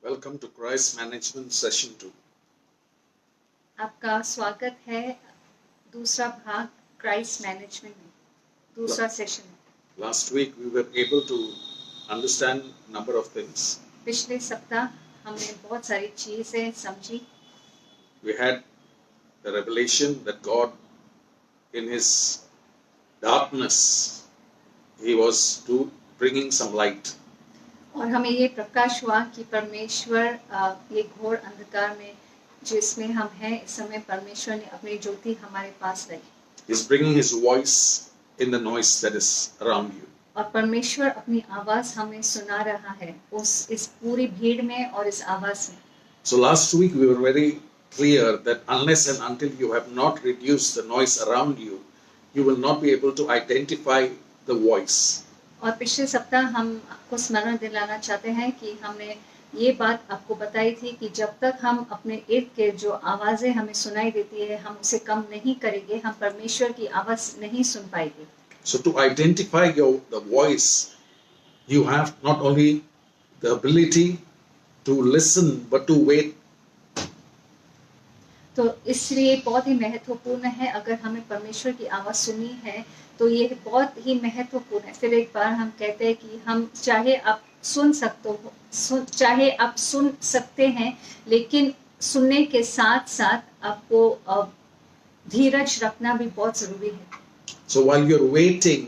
Welcome to Christ Management Session 2. आपका स्वागत है दूसरा भाग क्राइस्ट मैनेजमेंट में, दूसरा सेशन में। Last week we were able to understand a number of things. पिछले सप्ताह हमने बहुत सारी चीजें समझी। We had the revelation that God, in His darkness, He was bringing some light. और हमें ये प्रकाश हुआ कि परमेश्वर ये घोर अंधकार में जिसमें हम हैं इस समय परमेश्वर ने अपनी ज्योति हमारे पास लाई। He's bringing His voice in the noise that is around you. और परमेश्वर अपनी आवाज हमें सुना रहा है इस पूरी भीड़ में और इस आवाज में। So last week we were very clear that unless and until you have not reduced the noise around you, you will not be able to identify the voice. और पिछले सप्ताह हम आपको स्मरण दिलाना चाहते हैं कि हमने ये बात आपको बताई थी कि जब तक हम अपने इर्द गिर्द जो आवाजें हमें सुनाई देती है हम उसे कम नहीं करेंगे, हम परमेश्वर की आवाज नहीं सुन पाएंगे। So to identify the voice, you have not only the ability to listen but to wait. तो इसलिए बहुत ही महत्वपूर्ण है, अगर हमें परमेश्वर की आवाज सुननी है तो ये बहुत ही महत्वपूर्ण है। फिर एक बार हम कहते हैं कि हम चाहे आप सुन सकते हैं, लेकिन सुनने के साथ साथ आपको धीरज रखना भी बहुत जरूरी है। So while you're waiting,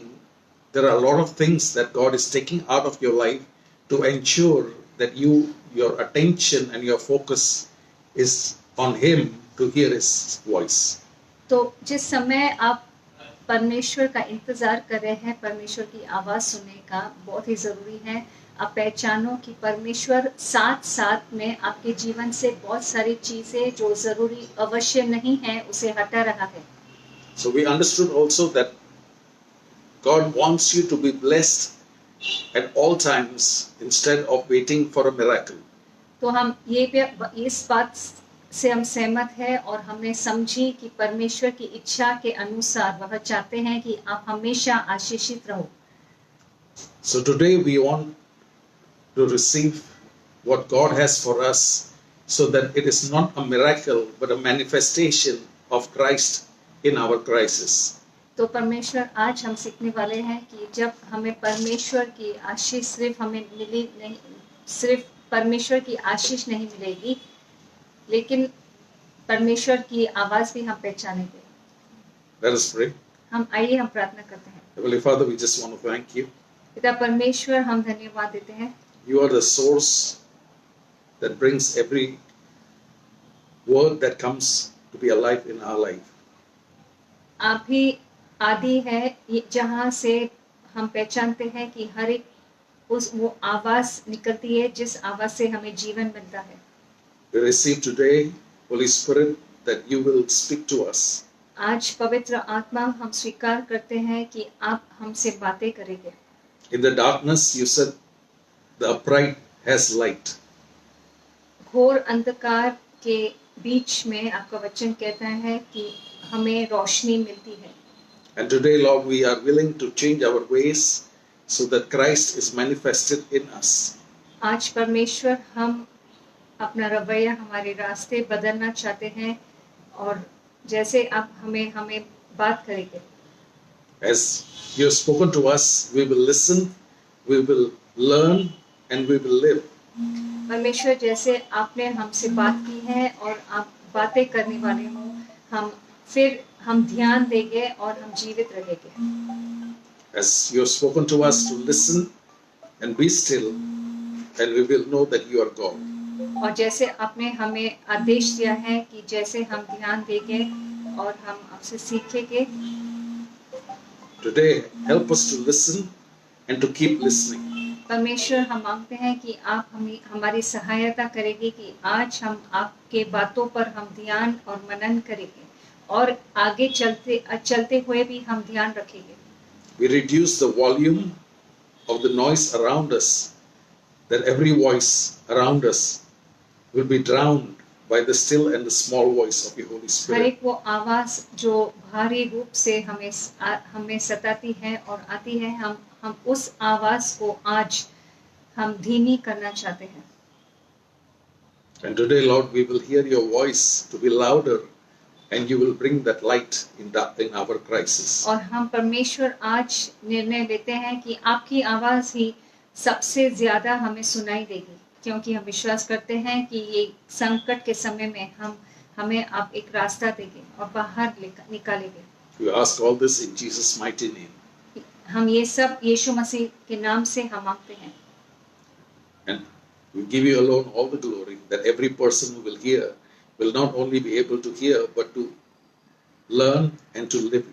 there are a lot of things that God is taking out of your life to ensure that your attention and your focus is on Him to hear His voice. तो जिस समय आप परमेश्वर का इंतजार कर रहे हैं, परमेश्वर की आवाज सुनने का बहुत ही जरूरी है। आप पहचानो कि परमेश्वर साथ साथ में आपके जीवन से बहुत सारी चीजें जो जरूरी अवश्य नहीं है उसे हटा रहा है। So we understood also that God wants you to be blessed at all times instead of waiting for a miracle. तो हम इस बात से हम सहमत हैं और हमने समझी कि परमेश्वर की इच्छा के अनुसार वह चाहते हैं कि आप हमेशा आशीषित रहो। So today we want to receive what God has for us so that it is not a miracle but a manifestation of Christ in our crisis. तो परमेश्वर आज हम सीखने वाले हैं कि जब हमें परमेश्वर की आशीष सिर्फ परमेश्वर की आशीष नहीं मिलेगी, लेकिन परमेश्वर की आवाज भी हम पहचानेंगे। Let us pray. आइए हम प्रार्थना करते हैं। Heavenly Father, we just want to thank you. पिता परमेश्वर, हम धन्यवाद देते हैं। You are the source that brings every word that comes to be alive in our life. आप ही आदि है जहाँ से हम पहचानते हैं कि हर एक वो आवाज निकलती है जिस आवाज से हमें जीवन मिलता है। We receive today, Holy Spirit, that you will speak to us. आज पवित्र आत्मा हम स्वीकार करते हैं कि आप हमसे बातें करेंगे। In the darkness, you said, the upright has light. घोर अंधकार के बीच में आपका वचन कहता है कि हमें रोशनी मिलती है। And today, Lord, we are willing to change our ways so that Christ is manifested in us. आज परमेश्वर हम अपना रवैया, हमारे रास्ते बदलना चाहते हैं और जैसे आप हमें बात करेंगे। As you have spoken to us, we will listen, we will learn, and we will live. परमेश्वर जैसे आपने हमसे बात की है और आप बातें करने वाले हो, हम ध्यान देंगे और हम जीवित रहेंगे। As you have spoken to us to listen and be still, and we will know that you are God. और जैसे आपने हमें आदेश दिया है कि जैसे हम ध्यान देंगे और हम आपसे सीखेंगे। Today, help us to listen and to keep listening. परमेश्वर, हम मांगते हैं कि आप हमारी सहायता करेंगे कि आज हम आपके बातों पर हम ध्यान और मनन करेंगे और आगे चलते हुए भी हम ध्यान रखेंगे। We reduce the volume of the noise around us, that every voice around us will be drowned by the still and the small voice of the Holy her Spirit. एक वो आवाज जो भारी रूप से हमें सताती है और आती है, हम उस आवाज को आज हम धीमी करना चाहते हैं। And today, Lord, we will hear your voice to be louder, and you will bring that light in our crisis. और हम परमेश्वर आज निर्णय लेते हैं कि आपकी आवाज ही सबसे ज्यादा हमें सुनाई देगी, क्योंकि हम विश्वास करते हैं कि ये संकट के समय में हमें आप एक रास्ता देंगे और बाहर निकालेंगे। We ask all this in Jesus' mighty name. हम ये सब यीशु मसीह के नाम से हम मांगते हैं। And we give you alone all the glory, that every person who will hear will not only be able to hear, but to learn and to live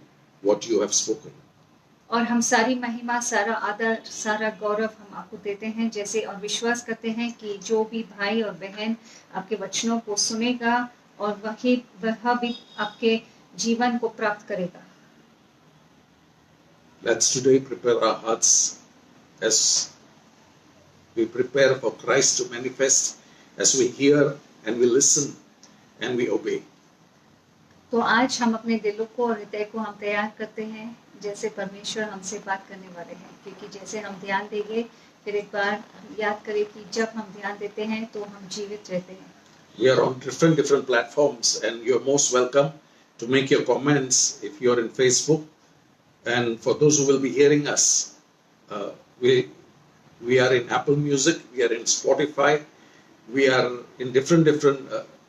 what you have spoken. और हम सारी महिमा, सारा आदर, सारा गौरव हम आपको देते हैं, जैसे और विश्वास करते हैं कि जो भी भाई और बहन आपके वचनों को सुनेगा और वह भी आपके जीवन को प्राप्त करेगा। Let's today prepare our hearts as we prepare for Christ to manifest, as we hear and we listen and we obey. तो आज हम अपने दिलों को और हृदय को हम तैयार करते हैं, जैसे परमेश्वर हमसे बात करने वाले हैं, क्योंकि जैसे हम ध्यान देंगे, फिर एक बार याद करें कि जब हम ध्यान देते हैं तो हम जीवित रहते हैं। We are on different platforms, and you're most welcome to make your comments if you're in Facebook. And for those who will be hearing us, we are in Apple Music, we are in Spotify, we are in different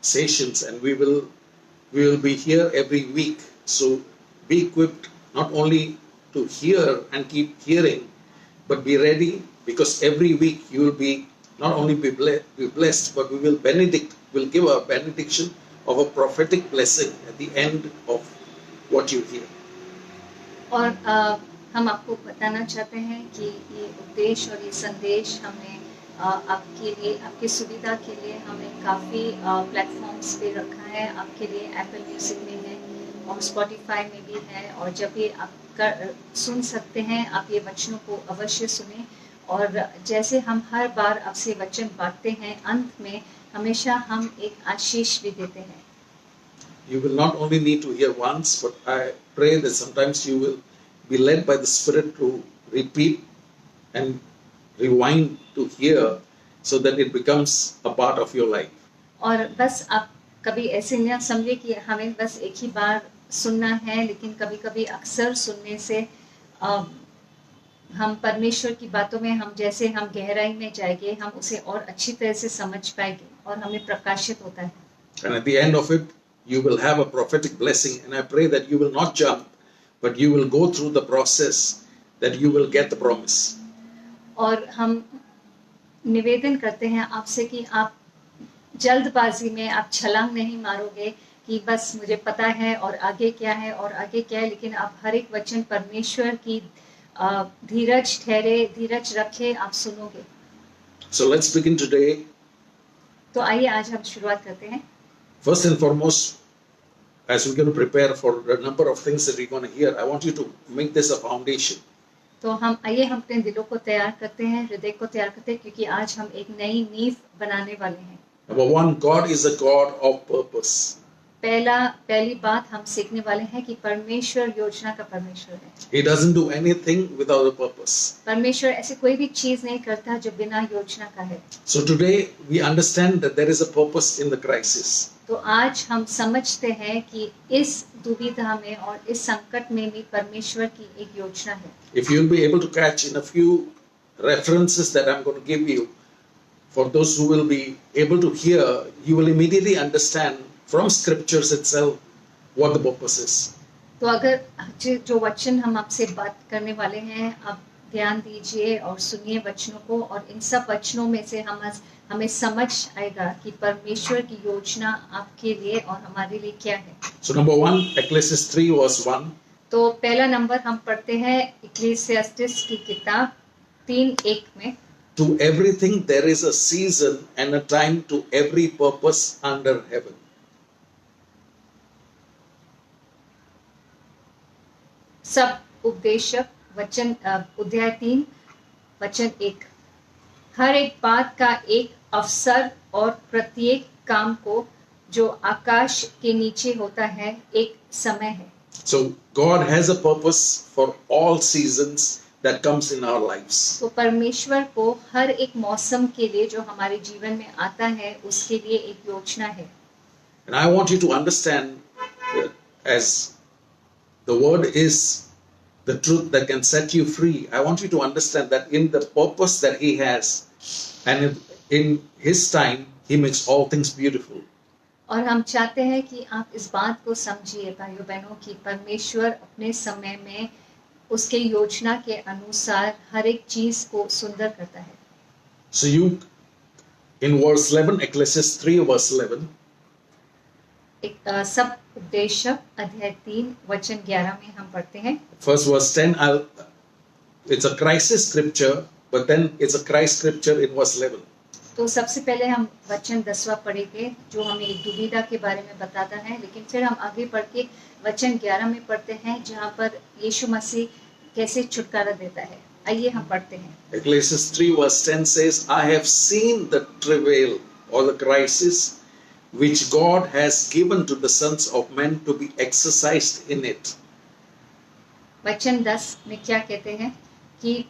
stations, and we will be here every week. So be equipped not only to hear and keep hearing, but be ready, because every week you will be not only be blessed, but we will give a benediction of a prophetic blessing at the end of what you hear. और हम आपको बताना चाहते हैं कि ये उपदेश और ये संदेश हमने आपके लिए, आपकी सुविधा के लिए हमने काफ़ी प्लेटफॉर्म्स पे रखा है। आपके लिए एप्पल म्यूजिक में है और स्पॉटिफाई में भी है, और जब ये आप सुन सकते हैं, आप ये वचनों को अवश्य सुने। और जैसे हम हर बार आपसे वचन बांटते हैं, अंत में हमेशा हम एक आशीष भी देते हैं। You will not only need to hear once, but I pray that sometimes you will be led by the Spirit to repeat and rewind to hear, so that it becomes a part of your life. और बस आप कभी ऐसे न समझे कि हमें बस एक ही बार सुनना है, लेकिन कभी-कभी अक्सर सुनने से हम परमेश्वर की बातों में हम गहराई में जाएंगे, हम उसे और अच्छी तरह से समझ पाएंगे और हमें प्रकाशित होता है। And at the end of it, you will have a prophetic blessing, and I pray that you will not jump, but you will go through the process, that you will get the promise. और हम निवेदन करते हैं आपसे कि आप जल्दबाजी में आप छलांग नहीं मारोगे कि बस मुझे पता है और आगे क्या है और आगे क्या है, लेकिन आप हर एक वचन परमेश्वर की धीरज रखे आप सुनोगे। So let's begin today. तो आइए आज हम शुरुआत करते हैं। First and foremost, as we're going to prepare for a number of things that we're going to hear, I want you to make this a foundation. तो हम अपने दिलों को तैयार करते हैं, हृदय को तैयार करते हैं, क्योंकि आज हम एक नई नींव बनाने वाले हैं। Number one, God is a God of purpose. पहली बात हम सीखने वाले हैं कि परमेश्वर योजना का परमेश्वर है। He doesn't do anything without a purpose. परमेश्वर ऐसी कोई भी चीज नहीं करता जो बिना योजना का है। So today we understand that there is a purpose in the crisis. तो आज हम समझते हैं कि इस दुविधा में और इस संकट में भी परमेश्वर की एक योजना है। If you'll be able to catch in a few references that I'm going to give you, for those who will be able to hear, you will immediately understand from scriptures itself what the purpose is. तो अगर जो वचन हम आपसे बात करने वाले हैं, आप ध्यान दीजिए और सुनिए वचनों को, और इन सब वचनों में से हमें समझ आएगा कि परमेश्वर की योजना आपके लिए और हमारे लिए क्या है। So number one, Ecclesiastes 3 verse 1. तो पहला नंबर हम पढ़ते हैं इक्लेसियास्टिस की किताब 3:1 में। To everything there is a season and a time to every purpose under heaven. सब उपदेशक वचन अध्याय 3 वचन 1। हर एक बात का एक अवसर और प्रत्येक काम को जो आकाश के नीचे होता है एक समय है। So God has a purpose for all seasons, that comes in our lives. तो परमेश्वर को हर एक मौसम के लिए जो हमारे जीवन में आता है उसके लिए एक योजना है. And I want you to understand that as the word is the truth that can set you free, I want you to understand that in the purpose that He has and in His time, He makes all things beautiful. और हम चाहते हैं कि आप इस बात को समझिए भाइयों बहनों कि परमेश्वर अपने समय में उसके योजना के अनुसार हर एक चीज को सुंदर करता है. So you, in verse 11, Ecclesiastes 3 verse 11, सब उपदेशक अध्याय 3 वचन 11 में हम पढ़ते हैं. first verse 10, it's a crisis scripture, but then it's a Christ scripture in verse 11. तो सबसे पहले हम वचन 10वां पढ़ेंगे जो हमें एक दुविधा के बारे में बताता है, लेकिन फिर हम आगे बढ़ के वचन 11 में पढ़ते हैं जहाँ पर यीशु मसीह कैसे छुटकारा देता है. आइए हम पढ़ते हैं. Ecclesiastes 3 verse 10 says, I have seen the travail or the crisis which God has given to the sons of men to be exercised in it. वचन 10 में क्या कहते हैं कि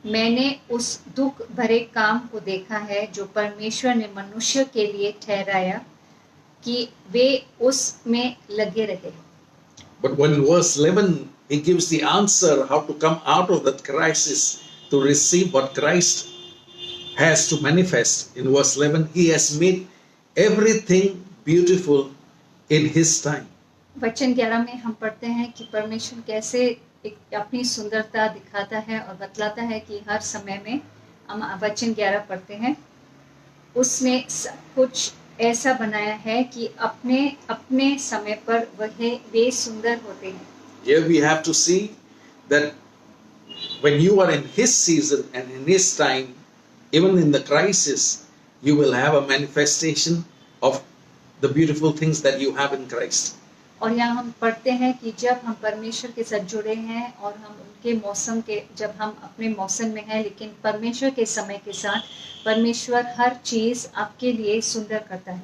मैंने उस दुख भरे काम को देखा है जो परमेश्वर ने मनुष्य के लिए ठहराया कि वे उसमें लगे रहे. But when verse 11, he gives the answer how to come out of that crisis to receive what Christ has to manifest. In verse 11, he has made everything beautiful in his time. वचन 11 में हम पढ़ते हैं कि परमेश्वर कैसे एक अपनी सुंदरता दिखाता है और बतलाता है कि हर समय में हम वचन 11 पढ़ते हैं उसने सब कुछ ऐसा बनाया है कि अपने अपने समय पर वे सुंदर होते हैं. Here we have to see that when you are in his season and in his time, even in the crisis, you will have a manifestation of the beautiful things that you have in Christ. और यहाँ हम पढ़ते हैं कि जब हम परमेश्वर के साथ जुड़े हैं और हम उनके मौसम के जब हम अपने मौसम में हैं लेकिन परमेश्वर के समय के साथ परमेश्वर हर चीज आपके लिए सुंदर करता है.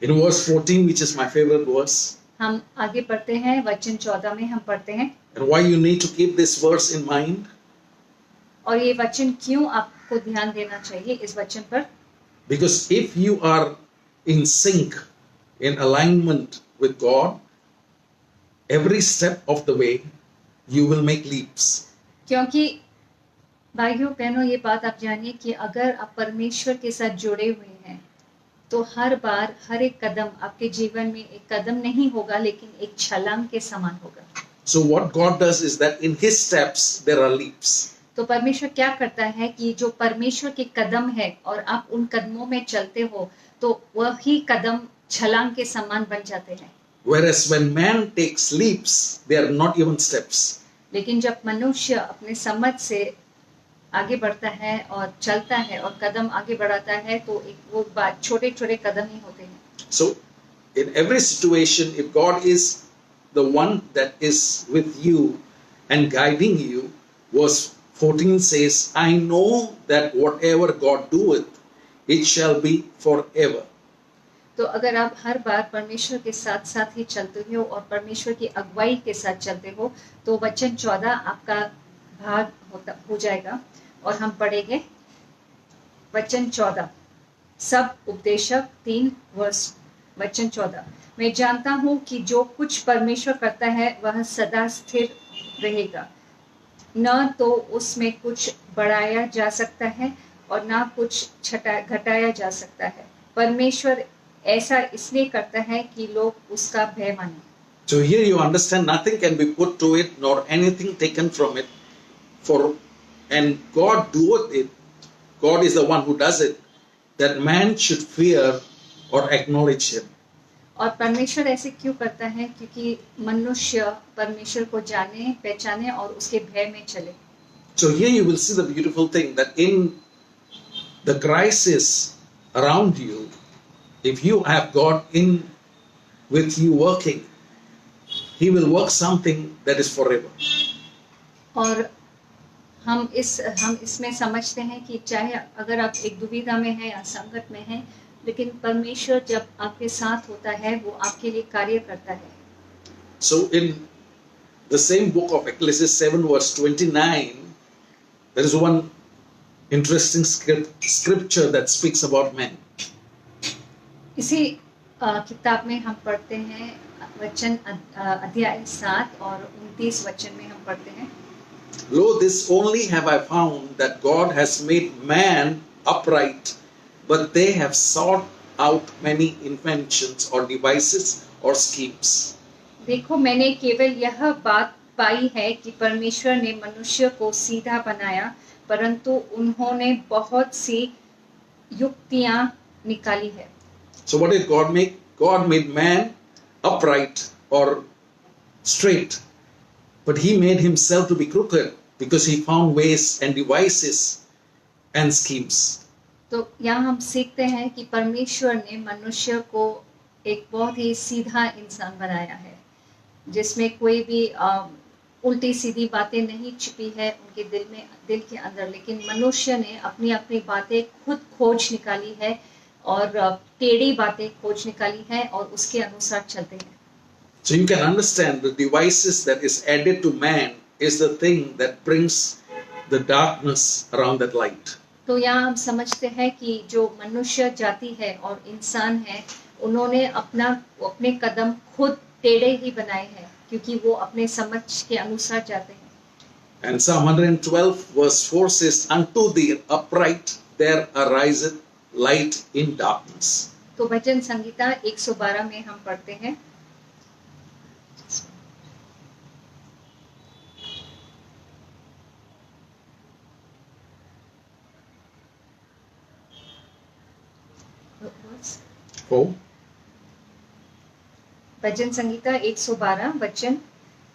In verse 14, which is my favorite verse, हम आगे पढ़ते हैं वचन 14 में हम पढ़ते हैं. and why you need to keep this verse in mind, और ये वचन क्यों आपको ध्यान देना चाहिए इस वचन पर, because if you are in sync, in alignment with God, every step of the way you will make leaps. क्योंकि भाइयों बहनों ये बात आप जानिए कि अगर आप परमेश्वर के साथ जुड़े हुए हैं तो हर बार हर एक कदम आपके जीवन में एक कदम नहीं होगा लेकिन एक छलांग के समान होगा. So what God does is that in his steps there are leaps. तो परमेश्वर क्या करता है कि जो परमेश्वर के कदम है और आप उन कदमों में चलते हो तो वही कदम छलांग के समान बन जाते हैं. Whereas when man takes leaps, they are not even steps. लेकिन जब मनुष्य अपने समझ से आगे बढ़ता है और चलता है और कदम आगे बढ़ाता है तो एक वो बात छोटे छोटे कदम ही होते हैं. So in every situation, if God is the one that is with you and guiding you, verse 14 says, I know that whatever God doeth, it shall be forever. तो अगर आप हर बार परमेश्वर के साथ साथ ही चलते हो और परमेश्वर की अगुवाई के साथ चलते हो तो वचन 14 आपका भाग हो जाएगा. और हम पढ़ेंगे वचन 14 सब उपदेशक 3 वर्ष वचन 14. मैं जानता हूँ कि जो कुछ परमेश्वर करता है वह सदा स्थिर रहेगा, न तो उसमें कुछ बढ़ाया जा सकता है और न कुछ घटाया जा सकता है. परमेश्वर ऐसा इसलिए करता है कि लोग उसका भय माने. So here you understand nothing can be put to it nor anything taken from it. And God doeth it. God is the one who does it. That man should fear or acknowledge him. और परमेश्वर ऐसे क्यों करता है क्योंकि मनुष्य परमेश्वर को जाने पहचाने और उसके भय में चले. So here you will see the beautiful thing that in the crisis around you, if you have God in with you working, He will work something that is forever. और हम इसमें समझते हैं कि चाहे अगर आप एक दुविधा में हैं या संकट में हैं लेकिन परमेश्वर जब आपके साथ होता है वो आपके लिए कार्य करता है. So in the same book of Ecclesiastes 7 verse 29, There is one interesting scripture that speaks about men. इसी किताब में हम पढ़ते हैं वचन अध्याय 7 और 29 वचन में हम पढ़ते हैं, Lo, this only have I found, that God has made man upright, but they have sought out many inventions or devices or schemes. देखो मैंने केवल यह बात पाई है कि परमेश्वर ने मनुष्य को सीधा बनाया, परंतु उन्होंने बहुत सी युक्तियां निकाली है। So what did God make? God made man upright or straight, but he made himself to be crooked because he found ways and devices and schemes. तो यहाँ हम सीखते हैं कि परमेश्वर ने मनुष्य को एक बहुत ही सीधा इंसान बनाया है, जिसमें कोई भी उल्टी सीधी बातें नहीं छिपी है उनके दिल के अंदर, लेकिन मनुष्य ने अपनी अपनी बातें खुद खोज निकाली है और टेढ़ी बातें खोज निकाली है और उसके अनुसार चलते हैं। So you can understand the devices that is added to man is the thing that brings the darkness around that light. तो यहाँ हम समझते हैं कि जो मनुष्य जाति है और इंसान है, उन्होंने अपने कदम खुद टेढ़े ही बनाए हैं, क्योंकि वो अपने समझ के अनुसार जाते हैं। And Psalm 112 verse 4 says, unto the upright there ariseth light in darkness. तो भजन संगीता 112 में हम पढ़ते हैं, भजन संगीता 112 वचन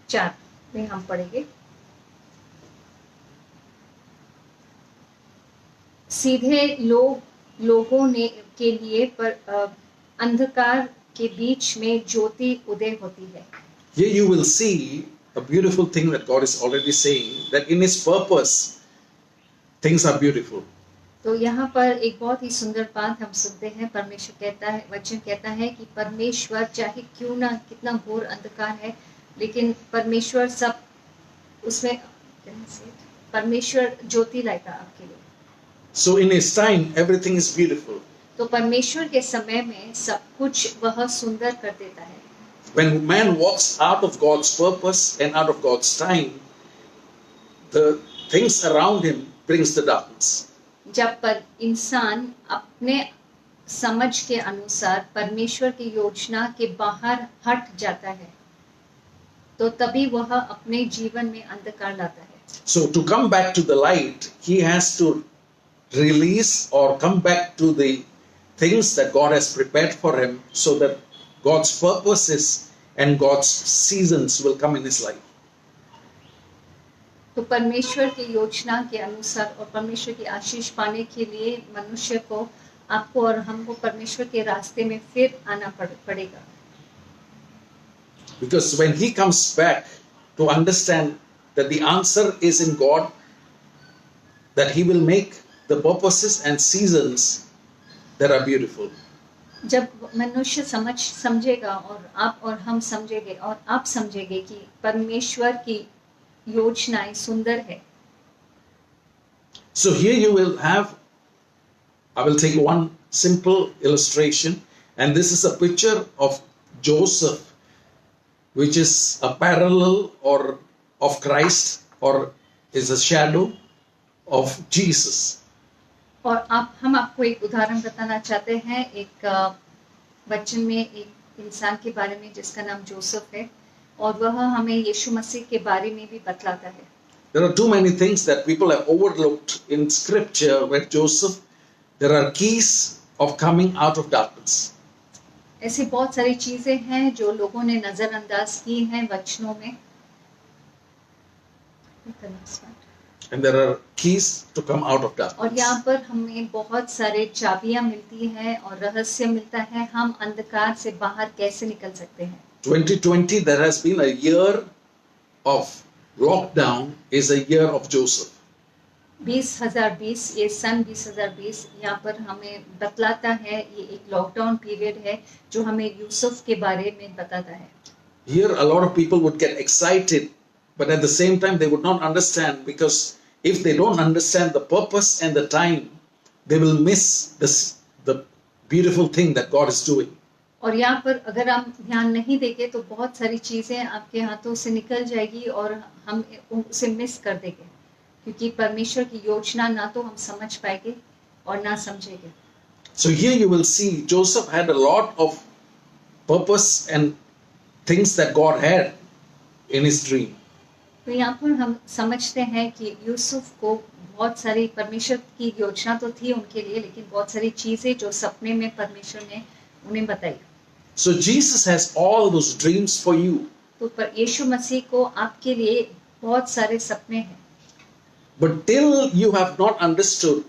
4 में हम पढ़ेंगे, सीधे लोगों ने के लिए पर अंधकार के बीच में ज्योति उदय होती है। Here you will see a beautiful thing that God is already saying, that in his purpose things are beautiful. तो यहाँ पर एक बहुत ही सुंदर बात हम सुनते हैं, परमेश्वर कहता है, वचन कहता है कि परमेश्वर चाहे क्यों ना कितना घोर अंधकार है, लेकिन परमेश्वर सब उसमें परमेश्वर ज्योति लाएगा आपके लिए। So in his time everything is beautiful. तो परमेश्वर के समय में सब कुछ वह सुंदर कर देता है। When man walks out of God's purpose and out of God's time, the things around him brings the darkness. जब पर इंसान अपने समझ के अनुसार परमेश्वर की योजना के बाहर हट जाता है, तो तभी वह अपने जीवन में अंधकार लाता है। So to come back to the light, he has to release or come back to the things that God has prepared for him, so that God's purposes and God's seasons will come in his life. तो परमेश्वर की योजना के अनुसार और परमेश्वर की आशीष पाने के लिए मनुष्य को, आपको और हमको परमेश्वर के रास्ते में फिर आना पड़ेगा। Because when he comes back to understand that the answer is in God, that he will make the purposes and seasons that are beautiful. जब मनुष्य समझेगा और आप और हम समझेंगे और आप समझेंगे कि परमेश्वर की योजनाएं सुंदर है। So here you will have, I will take one simple illustration, and this is a picture of Joseph, which is a parallel or of Christ, or is a shadow of Jesus. और हम आपको एक उदाहरण बताना चाहते हैं, एक वचन में एक इंसान के बारे में जिसका नाम जोसेफ है, और वह हमें यीशु मसीह के बारे में भी बतलाता है। There are too many things that people have overlooked in scripture where Joseph, there are keys of coming out of darkness. ऐसी बहुत सारी चीजें हैं जो लोगों ने नजरअंदाज की हैं वचनों में। And there are keys to come out of darkness. और यहाँ पर हमें बहुत सारे चाबियां मिलती हैं और रहस्य मिलता है, हम अंधकार से बाहर कैसे निकल सकते हैं। 2020, there has been a year of lockdown, is a year of Joseph. 2020, ये सन 2020 यहाँ पर हमें बतलाता है, ये एक लॉकडाउन पीरियड है जो हमें यूसुफ के बारे में बताता है। Here a lot of people would get excited, but at the same time they would not understand, because if they don't understand the purpose and the time, they will miss the beautiful thing that God is doing. और यहाँ पर अगर हम ध्यान नहीं देंगे तो बहुत सारी चीजें आपके हाथों से निकल जाएगी और हम उसे मिस कर देंगे, क्योंकि परमेश्वर की योजना ना तो हम समझ पाएंगे और ना समझेंगे. So here you will see Joseph had a lot of purpose and things that God had in his dream. तो यहाँ पर हम समझते हैं कि यूसुफ को बहुत सारी परमेश्वर की योजना तो थी उनके लिए, लेकिन बहुत सारी चीजें जो सपने में परमेश्वर ने उन्हें बताई. So Jesus has all those dreams for you. तो पर यीशु मसीह को आपके लिए बहुत सारे सपने हैं. But till you have not understood,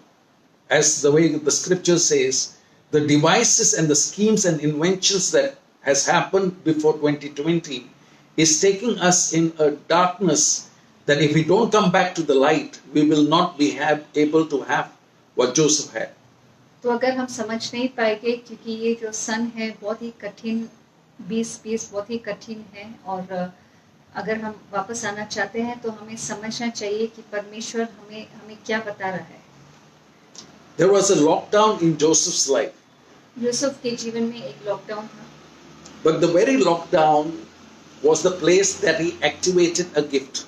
as the way the scripture says, the devices and the schemes and inventions that has happened before 2020 is taking us in a darkness that if we don't come back to the light, we will not be able to have what Joseph had. तो अगर हम समझ नहीं पाएंगे, क्योंकि ये जो सन है बहुत ही कठिन, 2020 बहुत ही कठिन है, और अगर हम वापस आना चाहते हैं तो हमें समझना चाहिए कि परमेश्वर हमें क्या बता रहा है. There was a lockdown in Joseph's life. Yusuf के जीवन में एक लॉकडाउन था, But the very lockdown was the place that he activated a gift.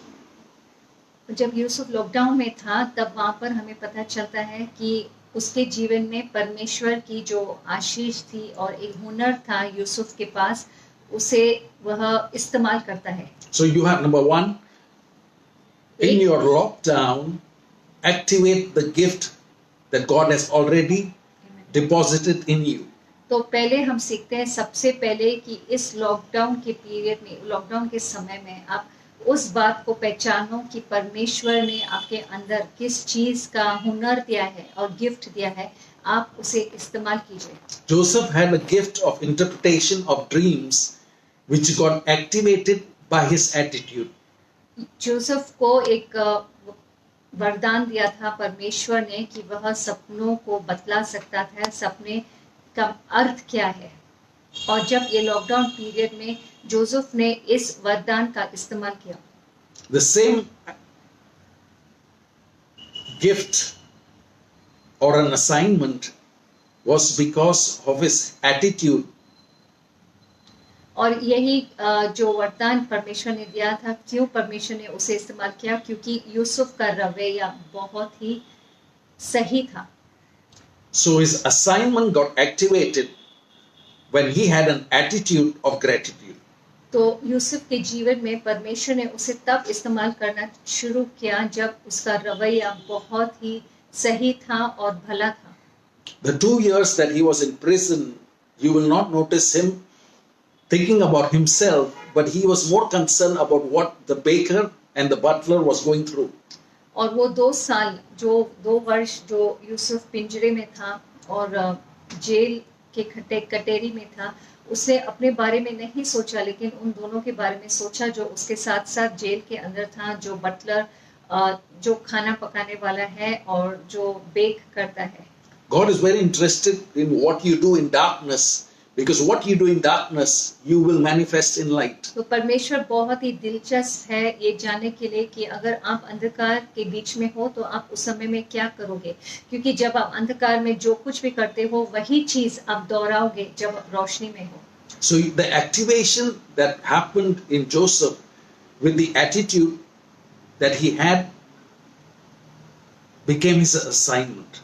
जब यूसुफ लॉकडाउन में था तब वहां पर हमें पता चलता है कि उसके जीवन में परमेश्वर की जो आशीष थी और एक हुनर था यूसुफ के पास, उसे वह इस्तेमाल करता है. So you have number one, in your lockdown, activate the gift that God has already deposited in you. तो पहले हम सीखते हैं सबसे पहले कि इस लॉकडाउन के पीरियड में, लॉकडाउन के समय में आप उस बात को पहचानो कि परमेश्वर ने आपके अंदर किस चीज का हुनर दिया है और गिफ्ट दिया है, आप उसे इस्तेमाल कीजिए. Joseph had a gift of interpretation of dreams which got activated by his attitude. Joseph को एक वरदान दिया था परमेश्वर ने कि वह सपनों को बतला सकता था, सपने का अर्थ क्या है. और जब ये लॉकडाउन पीरियड में जोसेफ ने इस वरदान का इस्तेमाल किया. The same gift or an assignment was because of his attitude. और यही जो वरदान परमेश्वर ने दिया था, क्यों परमेश्वर ने उसे इस्तेमाल किया, क्योंकि यूसुफ का रवैया बहुत ही सही था. So his assignment got activated when he had an attitude of gratitude. तो यूसुफ के जीवन में परमेश्वर ने उसे तब इस्तेमाल करना शुरू किया जब उसका रवैया बहुत ही सही था और भला था. The 2 years that he was in prison, you will not notice him thinking about himself, but he was more concerned about what the baker and the butler was going through. और वो 2 साल, जो 2 वर्ष जो यूसुफ पिंजरे में था और जेल के कटेरी में था, उसने अपने बारे में नहीं सोचा, लेकिन उन दोनों के बारे में सोचा जो उसके साथ साथ जेल के अंदर था, जो बटलर, जो खाना पकाने वाला है और जो बेक करता है. God is very interested in what you do in darkness, because what you do in darkness, you will manifest in light. तो परमेश्वर बहुत ही दिलचस्प है ये जानने के लिए कि अगर आप अंधकार के बीच में हो तो आप उस समय में क्या करोगे, क्योंकि जब आप अंधकार में जो कुछ भी करते हो वही चीज आप दोहराओगे जब आप रोशनी में हो. So the activation that happened in Joseph with the attitude that he had became his assignment.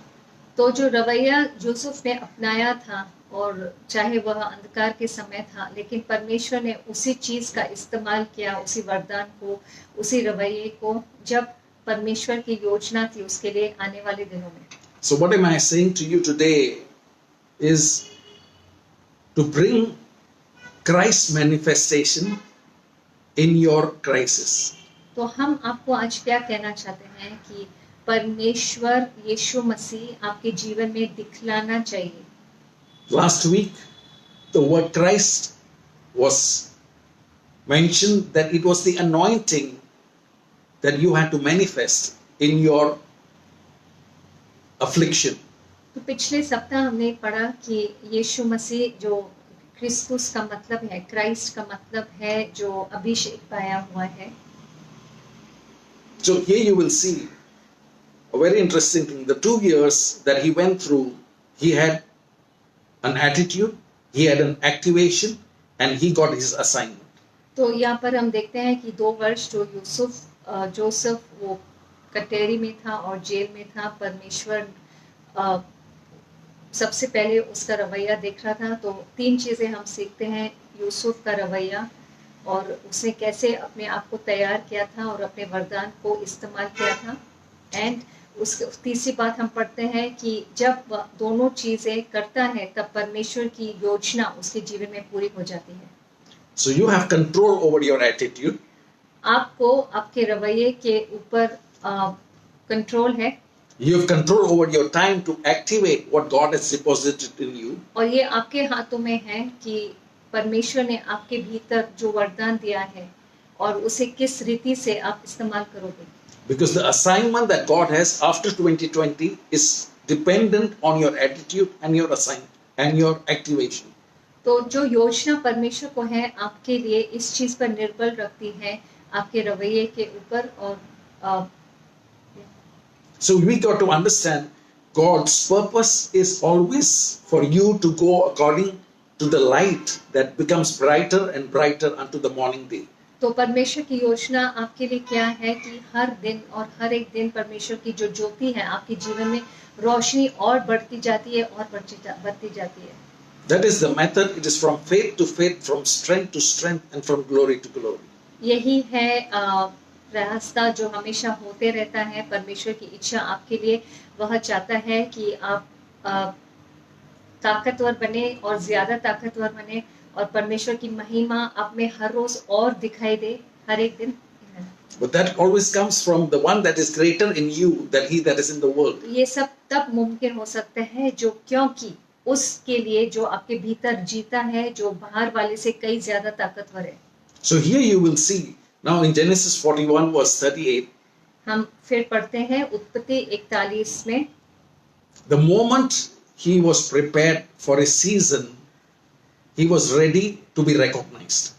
तो जो रवैया यूसुफ ने अपनाया था, और चाहे वह अंधकार के समय था, लेकिन परमेश्वर ने उसी चीज का इस्तेमाल किया, उसी वरदान को, उसी रवैये को, जब परमेश्वर की योजना थी उसके लिए आने वाले दिनों में. So what am I saying to you today is to bring Christ's manifestation in your crisis. तो हम आपको आज क्या कहना चाहते हैं कि परमेश्वर यीशु मसीह आपके जीवन में दिखलाना चाहिए. Last week, the word Christ was mentioned, that it was the anointing that you had to manifest in your affliction. तो पिछले सप्ताह हमने पढ़ा कि यीशु मसीह जो क्रिस्तुस का मतलब है, क्राइस्ट का मतलब है जो अभिषेक पाया हुआ है. So here you will see a very interesting thing. The 2 years that he went through, he had an attitude, he had an activation, and he got his assignment. तो यहाँ पर हम देखते हैं कि 2 वर्ष जो जोसेफ वो कटहरी में था और जेल में था, परमेश्वर सबसे पहले उसका रवैया देख रहा था। तो 3 चीज़ें हम सीखते हैं यूसुफ का रवैया, और उसने कैसे अपने आप को तैयार किया था और अपने वरदान को इस्तेमाल किया था। एंड उसके तीसरी बात हम पढ़ते हैं कि जब वह दोनों चीज़ें करता है तब परमेश्वर की योजना उसके जीवन में पूरी हो जाती है। So you have control over your attitude. आपको आपके रवैये के ऊपर कंट्रोल है, You have control over your time to activate what God has deposited in you. और ये आपके हाथों में है कि परमेश्वर ने आपके भीतर जो वरदान दिया है और उसे किस रीति से आप इस्तेमाल करोगे। Because the assignment that God has after 2020 is dependent on your attitude and your assignment and your activation. तो जो योजना परमेश्वर को है आपके लिए इस चीज पर निर्भर रखती है, आपके रवैये के ऊपर। और So we got to understand God's purpose is always for you to go according to the light that becomes brighter and brighter unto the morning day. तो परमेश्वर की योजना आपके लिए क्या है कि हर दिन और हर एक दिन परमेश्वर की जो ज्योति है आपके जीवन में रोशनी और बढ़ती जाती है और बढ़ती जाती है। That is the method. It is from faith to faith, from strength to strength, and from glory to glory. यही है रास्ता जो हमेशा होते रहता है। परमेश्वर की इच्छा आपके लिए वह चाहता है कि आप ताकतवर बने और ज्यादा ताकतवर बने, और परमेश्वर की महिमा आप में हर रोज और दिखाई दे हर एक दिन। But that always comes from the one that is greater in you than he that is in the world. ये सब तब मुमकिन हो सकता है जो क्योंकि उसके लिए जो आपके भीतर जीता है, जो बाहर वाले से कई ज्यादा ताकतवर है। So here you will see now in Genesis 41 verse 38. हम फिर पढ़ते हैं उत्पत्ति 41 में, The moment he was prepared for a season, he was ready to be recognized.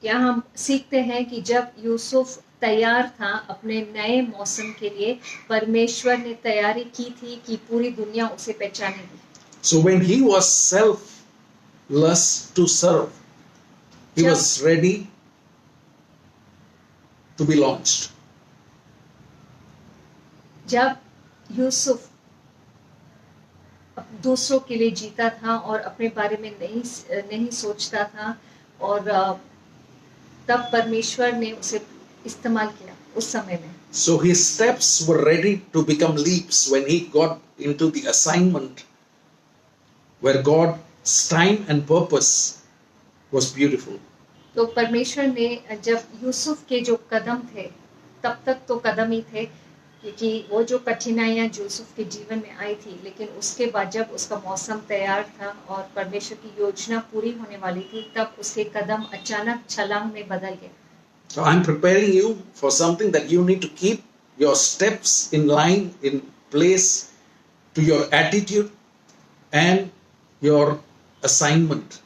यहाँ हम सीखते हैं कि जब यूसुफ तैयार था अपने नए मौसम के लिए, परमेश्वर ने तैयारी की थी कि पूरी दुनिया उसे पहचानेगी। So when he was selfless to serve, he was ready to be launched. जब यूसुफ दूसरों के लिए जीता था और अपने बारे में नहीं सोचता था, और तब परमेश्वर ने उसे इस्तेमाल किया उस समय में। So his steps were ready to become leaps when he got into the assignment where God's time and purpose was beautiful. तो परमेश्वर ने जब यूसुफ के जो कदम थे तब तक तो कदम ही थे, क्योंकि वो जो कठिनाइयां यूसुफ के जीवन में आई थी, लेकिन उसके बाद जब उसका मौसम तैयार था और परमेश्वर की योजना पूरी होने वाली थी, तब उसके कदम अचानक छलांग में बदल गए। So I'm preparing you for something that you need to keep your steps in line, in place to your attitude and your assignment.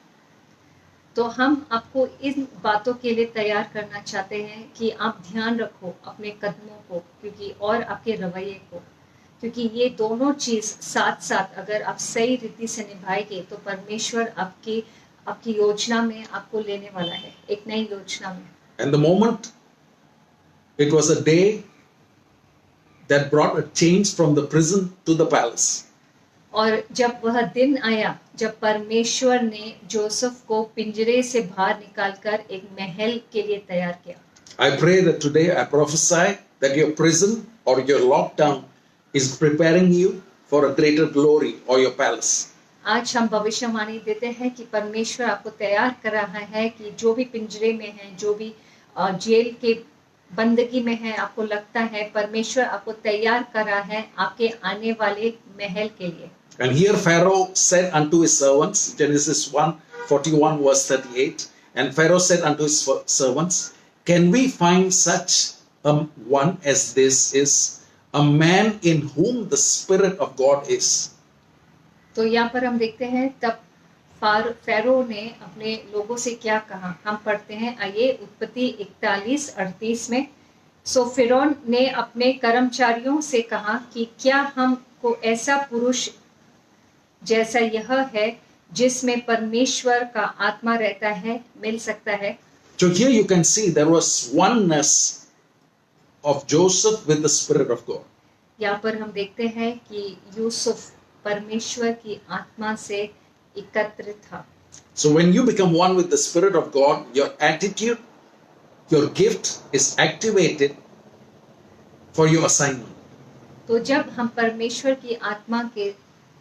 तो हम आपको इन बातों के लिए तैयार करना चाहते हैं कि आप ध्यान रखो अपने कदमों को, क्योंकि और आपके रवैये को, क्योंकि ये दोनों चीज साथ साथ अगर आप सही रीति से निभाएंगे तो परमेश्वर आपकी योजना में आपको लेने वाला है, एक नई योजना में। And the moment, it was a day that brought a change from the prison to the palace. और जब वह दिन आया जब परमेश्वर ने जोसेफ को पिंजरे से बाहर निकालकर एक महल के लिए तैयार किया। I pray that today I prophesy that your prison or your lockdown is preparing you for a greater glory or your palace. आज हम भविष्यवाणी देते हैं कि परमेश्वर आपको तैयार कर रहा है कि जो भी पिंजरे में है, जो भी जेल के बंदगी में है, आपको लगता है परमेश्वर आपको तैयार कर रहा है आपके आने वाले महल के लिए। And here Pharaoh said unto his servants, Genesis 1:41 verse 38, and Pharaoh said unto his servants, can we find such a one as this is, a man in whom the Spirit of God is? तो यहाँ पर हम देखते हैं तब pharaoh ने अपने लोगों से क्या कहा। हम पढ़ते हैं आइए उत्पत्ति 41:38 में, सो फिरौन ने अपने कर्मचारियों से कहा कि क्या हमको ऐसा पुरुष जैसा यह है जिसमें परमेश्वर का आत्मा रहता है मिल सकता है? So here you can see there was oneness of Joseph with the Spirit of God. यहाँ पर हम देखते हैं कि यूसुफ परमेश्वर की आत्मा से एकत्रित था। So when you become one with the Spirit of God, your attitude, your gift is activated for your assignment. तो जब हम परमेश्वर की आत्मा के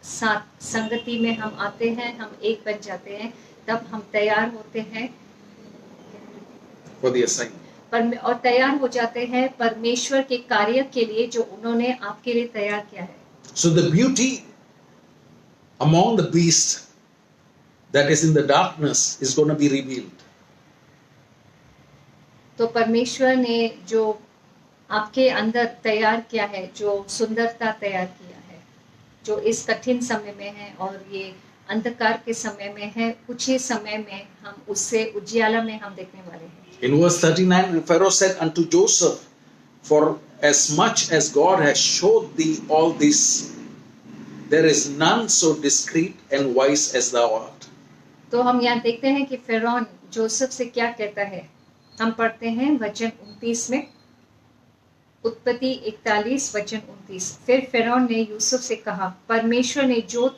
साथ संगति में हम आते हैं, हम एक बन जाते हैं, तब हम तैयार होते हैं For the assignment. और तैयार हो जाते हैं परमेश्वर के कार्य के लिए जो उन्होंने आपके लिए तैयार किया है। So the beauty among the beast that is in the darkness is going to be revealed. तो परमेश्वर ने जो आपके अंदर तैयार किया है, जो सुंदरता तैयार किया है, जो इस कठिन समय में है और ये अंधकार के समय में है, कुछ ही समय में हम उससे उजियाला में हम देखने वाले हैं। In verse 39, Pharaoh said unto Joseph, for as much as God has showed thee all this, there is none so discreet and wise as thou art. तो हम यहाँ देखते हैं कि फिरौन जोसेफ से क्या कहता है। हम पढ़ते हैं वचन 29 में, उत्पत्ति 41 वचन 29। फिर फिरौन ने यूसुफ से कहा, परमेश्वर ने जो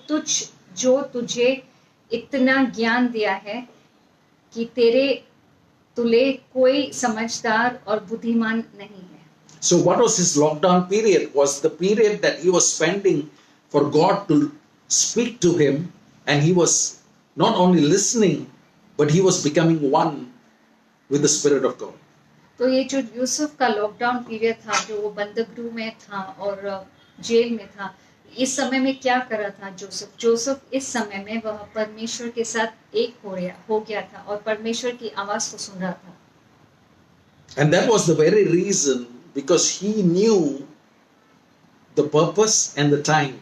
तुझे इतना ज्ञान दिया है कि तेरे तुले कोई समझदार और बुद्धिमान नहीं है। So what was his lockdown period? Was the period that he was spending for God to speak to him, and he was not only listening, but he was becoming one with the Spirit of God. तो ये जो यूसुफ का lockdown period था, जो वो बंदीगृह में था और जेल में था, इस समय में क्या कर रहा था जोसेफ इस समय में वह परमेश्वर के साथ एक हो गया था और परमेश्वर की आवाज को सुन रहा था। And that was the very reason, because he knew the purpose and the time,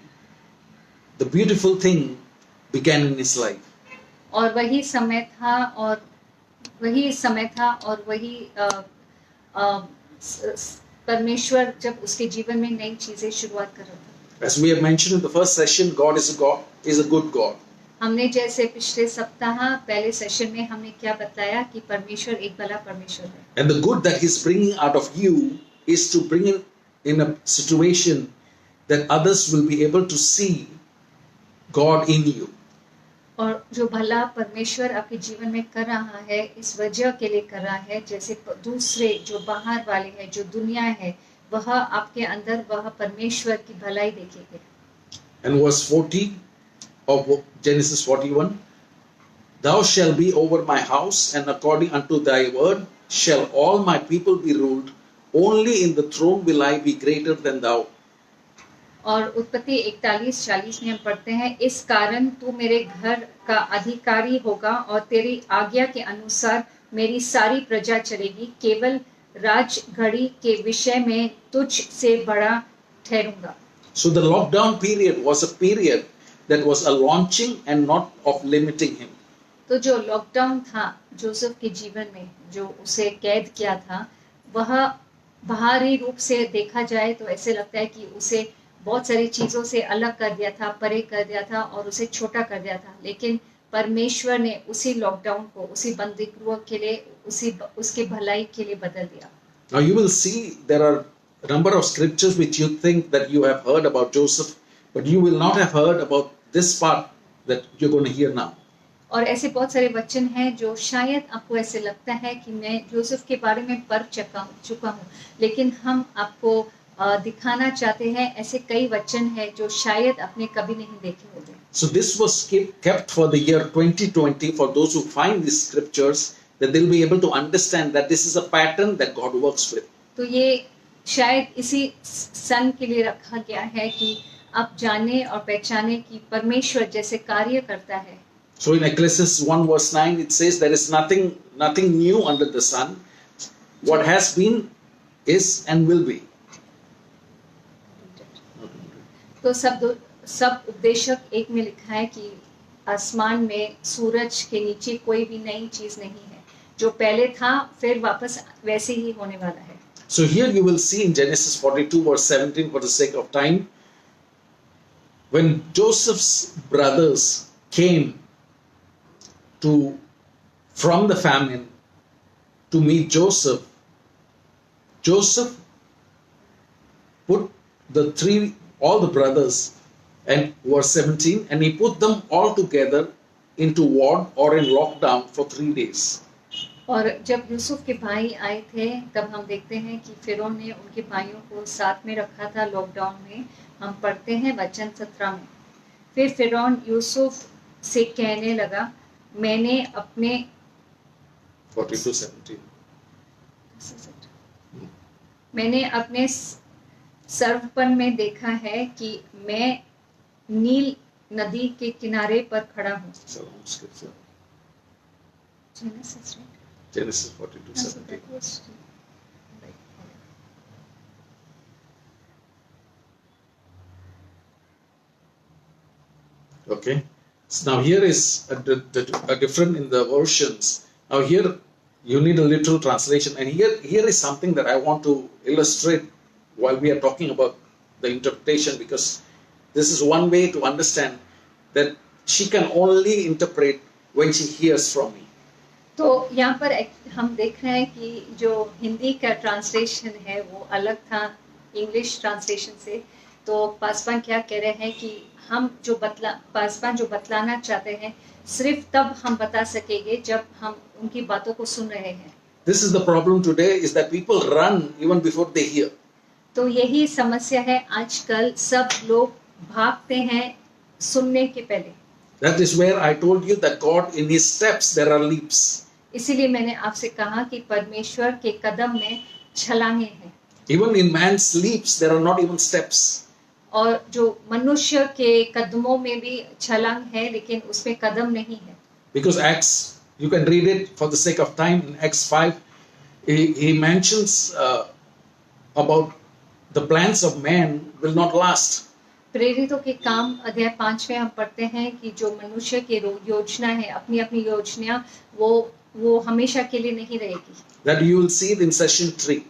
the beautiful thing began in his life. और वही समय था और वही परमेश्वर जब उसके जीवन में नई चीजें शुरुआत कर रहा था। As we have mentioned in the first session, God is a good God. हमने जैसे पिछले सप्ताह पहले सेशन में हमने क्या बताया कि परमेश्वर एक भला परमेश्वर है। And the good that he's bringing out of you is to bring it in a situation that others will be able to see God in you. और जो भला परमेश्वर आपके जीवन में कर रहा है, इस वजह के लिए कर रहा है, जैसे दूसरे जो बाहर वाले हैं, जो दुनिया है, वह आपके अंदर वह परमेश्वर की भलाई देखेंगे। And verse 40 of Genesis 41, thou shalt be over my house, and according unto thy word shall all my people be ruled. Only in the throne will I be greater than thou. और उत्पत्ति 41-40 में हम पढ़ते हैं, इस कारण तू मेरे घर का अधिकारी होगा और तेरी आज्ञा के अनुसार मेरी सारी प्रजा चलेगी, केवल राजगढ़ी के विषय में तुझ से बड़ा ठहरूंगा। So the lockdown period was a period that was a launching and not of limiting him. तो जो लॉकडाउन था जोसेफ के जीवन में, जो उसे कैद किया था, वह बाहरी रूप से देखा जाए तो ऐसे लगता है कि उसे बहुत सारी चीजों से अलग कर दिया था, परे कर दिया था और उसे छोटा कर दिया था, लेकिन परमेश्वर ने उसी लॉकडाउन को उसी बंदीगृह के लिए उसके भलाई के लिए बदल दिया। Now you will see there are a number of scriptures which you think that you have heard about Joseph, but you will not have heard about this part that you're going to hear now. और ऐसे बहुत सारे वचन हैं जो शायद आपको ऐसे लगता है कि मैं जोसेफ के बारे में पढ़ चुका हूँ, लेकिन हम आपको दिखाना चाहते हैं ऐसे कई वचन हैं जो शायद आपने कभी नहीं देखे होंगे। So this was kept for the year 2020 for those who find these scriptures, that they'll be able to understand that this is a pattern that God works with. तो ये शायद इसी सन के लिए रखा गया है कि आप जाने और पहचाने कि परमेश्वर जैसे कार्य करता है। So in Ecclesiastes 1 verse 9 it says there is nothing new under the sun. What has been is and will be. तो सब उपदेशक एक में लिखा है कि आसमान में सूरज के नीचे कोई भी नई चीज नहीं है, जो पहले था फिर वापस वैसे ही होने वाला है। So here you will see in Genesis 42 verse 17, for the sake of time, when Joseph's brothers came from the famine to meet Joseph, Joseph put all the brothers, and verse 17, and he put them all together into ward or in lockdown for 3 days. और जब यूसुफ के भाई आए थे तब हम देखते हैं कि फिरौन ने उनके भाइयों को साथ में रखा था लॉकडाउन में। हम पढ़ते हैं वचन 17 में, फिर फिरौन यूसुफ से कहने लगा, मैंने अपने 42:17 मैंने अपने सर्वपन में देखा है कि मैं नील नदी के किनारे पर खड़ा हूँ। Genesis 42:17. Okay. So now here is a different in the versions. Now here you need a literal translation, and here is something that I want to illustrate while we are talking about the interpretation, because this is one way to understand that she can only interpret when she hears from me. तो यहाँ पर हम देख रहे हैं कि जो हिंदी का ट्रांसलेशन है वो अलग था इंग्लिश ट्रांसलेशन से। तो पासवान क्या कह रहे हैं कि हम पासवान जो बतलाना चाहते हैं सिर्फ तब हम बता सकेंगे जब हम उनकी बातों को सुन रहे हैं। This is the problem today, is that people run even before they hear. तो यही समस्या है, आजकल सब लोग भागते हैं सुनने के पहले। That is where I told you that God, in His steps there are leaps. इसीलिए मैंने आपसे कहा कि परमेश्वर के कदम में छलांगे हैं। Even in man's leaps there are not even steps. और जो मनुष्य के कदमों में भी छलांग है लेकिन उसमें कदम नहीं है। Because Acts, you can read it for the sake of time, in Acts 5, he mentions about the plans of man will not last. प्रेरितों के काम अध्याय 5 में हम पढ़ते हैं कि जो मनुष्य की योजना है, अपनी अपनी योजना वो हमेशा के लिए नहीं रहेगी। That you will see it in session 3.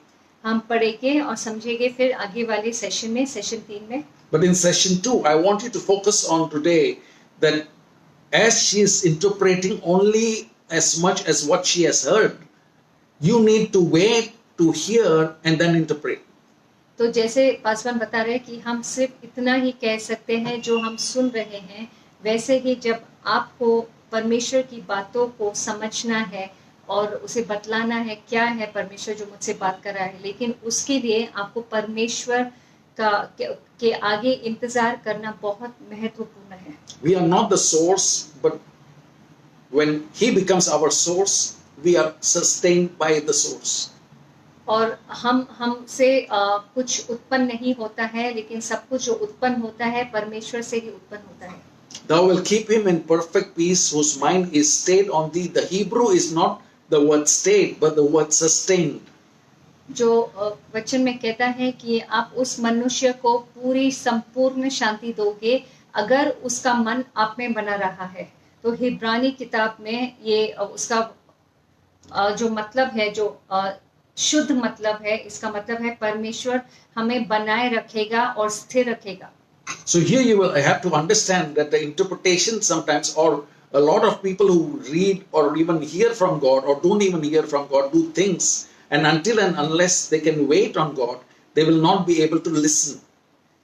हम पढ़ेंगे और समझेंगे फिर आगे वाले सेशन में, सेशन 3 में। But in session 2, I want you to focus on today that as she is interpreting only as much as what she has heard, you need to wait to hear and then interpret. तो जैसे पासवान बता रहे हैं कि हम सिर्फ इतना ही कह सकते हैं जो हम सुन रहे हैं, वैसे ही जब आपको परमेश्वर की बातों को समझना है और उसे बतलाना है क्या है परमेश्वर जो मुझसे बात कर रहा है, लेकिन उसके लिए आपको परमेश्वर के आगे इंतजार करना बहुत महत्वपूर्ण है। We are not the source, but when He becomes our source, we are sustained by the source. और हमसे कुछ उत्पन्न नहीं होता है, लेकिन सब कुछ जो उत्पन्न होता है परमेश्वर से ही उत्पन्न होता है। Thou will keep him in perfect peace whose mind is stayed on thee. The Hebrew is not the word stayed, but the word sustained. जो वचन में कहता है कि आप उस मनुष्य को पूरी संपूर्ण शांति दोगे अगर उसका मन आप में बना रहा है। तो हिब्रानी किताब में ये उसका जो मतलब है, जो शुद्ध मतलब है, इसका मतलब है परमेश्वर हमें बनाए रखेगा और स्थिर रखेगा। So here you will have to understand that the interpretation sometimes, or a lot of people who read or even hear from God or don't even hear from God, do things, and until and unless they can wait on God, they will not be able to listen.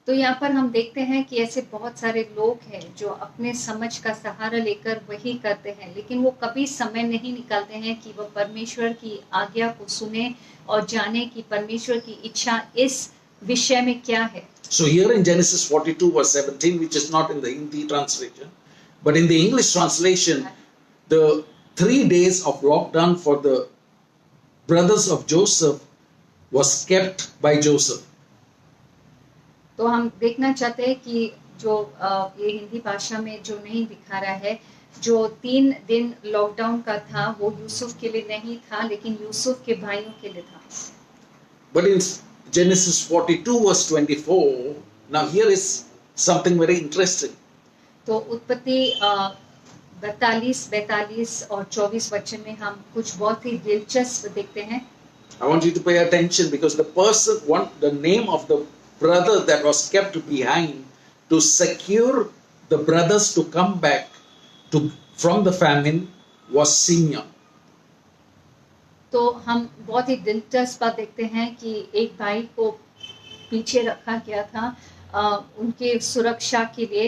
तो यहाँ पर हम देखते हैं कि ऐसे बहुत सारे लोग हैं जो अपने समझ का सहारा लेकर वही करते हैं, लेकिन वो कभी समय नहीं निकालते हैं कि वो परमेश्वर की आज्ञा को सुने और जाने कि परमेश्वर की इच्छा इस विषय में क्या है। So here in Genesis 42 verse 17, which is not in the Hindi translation, but in the English translation, the 3 days of lockdown for the brothers of Joseph was kept by Joseph. तो हम देखना चाहते हैं कि जो ये हिंदी भाषा में जो नहीं दिखा रहा है, जो 3 दिन लॉकडाउन का था वो यूसुफ के लिए नहीं था, लेकिन यूसुफ के भाइयों के लिए था। But in Genesis 42 verse 24, now here is something very interesting. तो उत्पत्ति 42, 42 और 24 वचन में हम कुछ बहुत ही दिलचस्प देखते हैं। I want you to pay attention because the name of the brother that was kept behind to secure the brothers to come back from the famine was Simeon. तो हम बहुत ही दिलचस्प बात देखते हैं कि एक भाई को पीछे रखा गया था उनके सुरक्षा के लिए,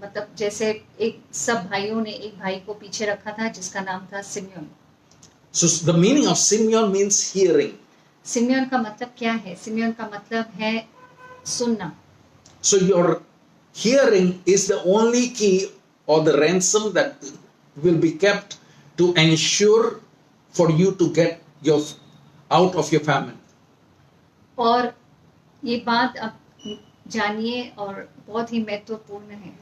मतलब जैसे एक सब भाइयों ने एक भाई को पीछे रखा था जिसका नाम था Simeon. So the meaning of Simeon means hearing. Simeon का मतलब क्या है? सिमियोन का मतलब है सुनना। So your hearing is the only key or the ransom that will be kept to ensure for you to get out of your famine. और ये बात आप जानिए और बहुत ही महत्वपूर्ण है।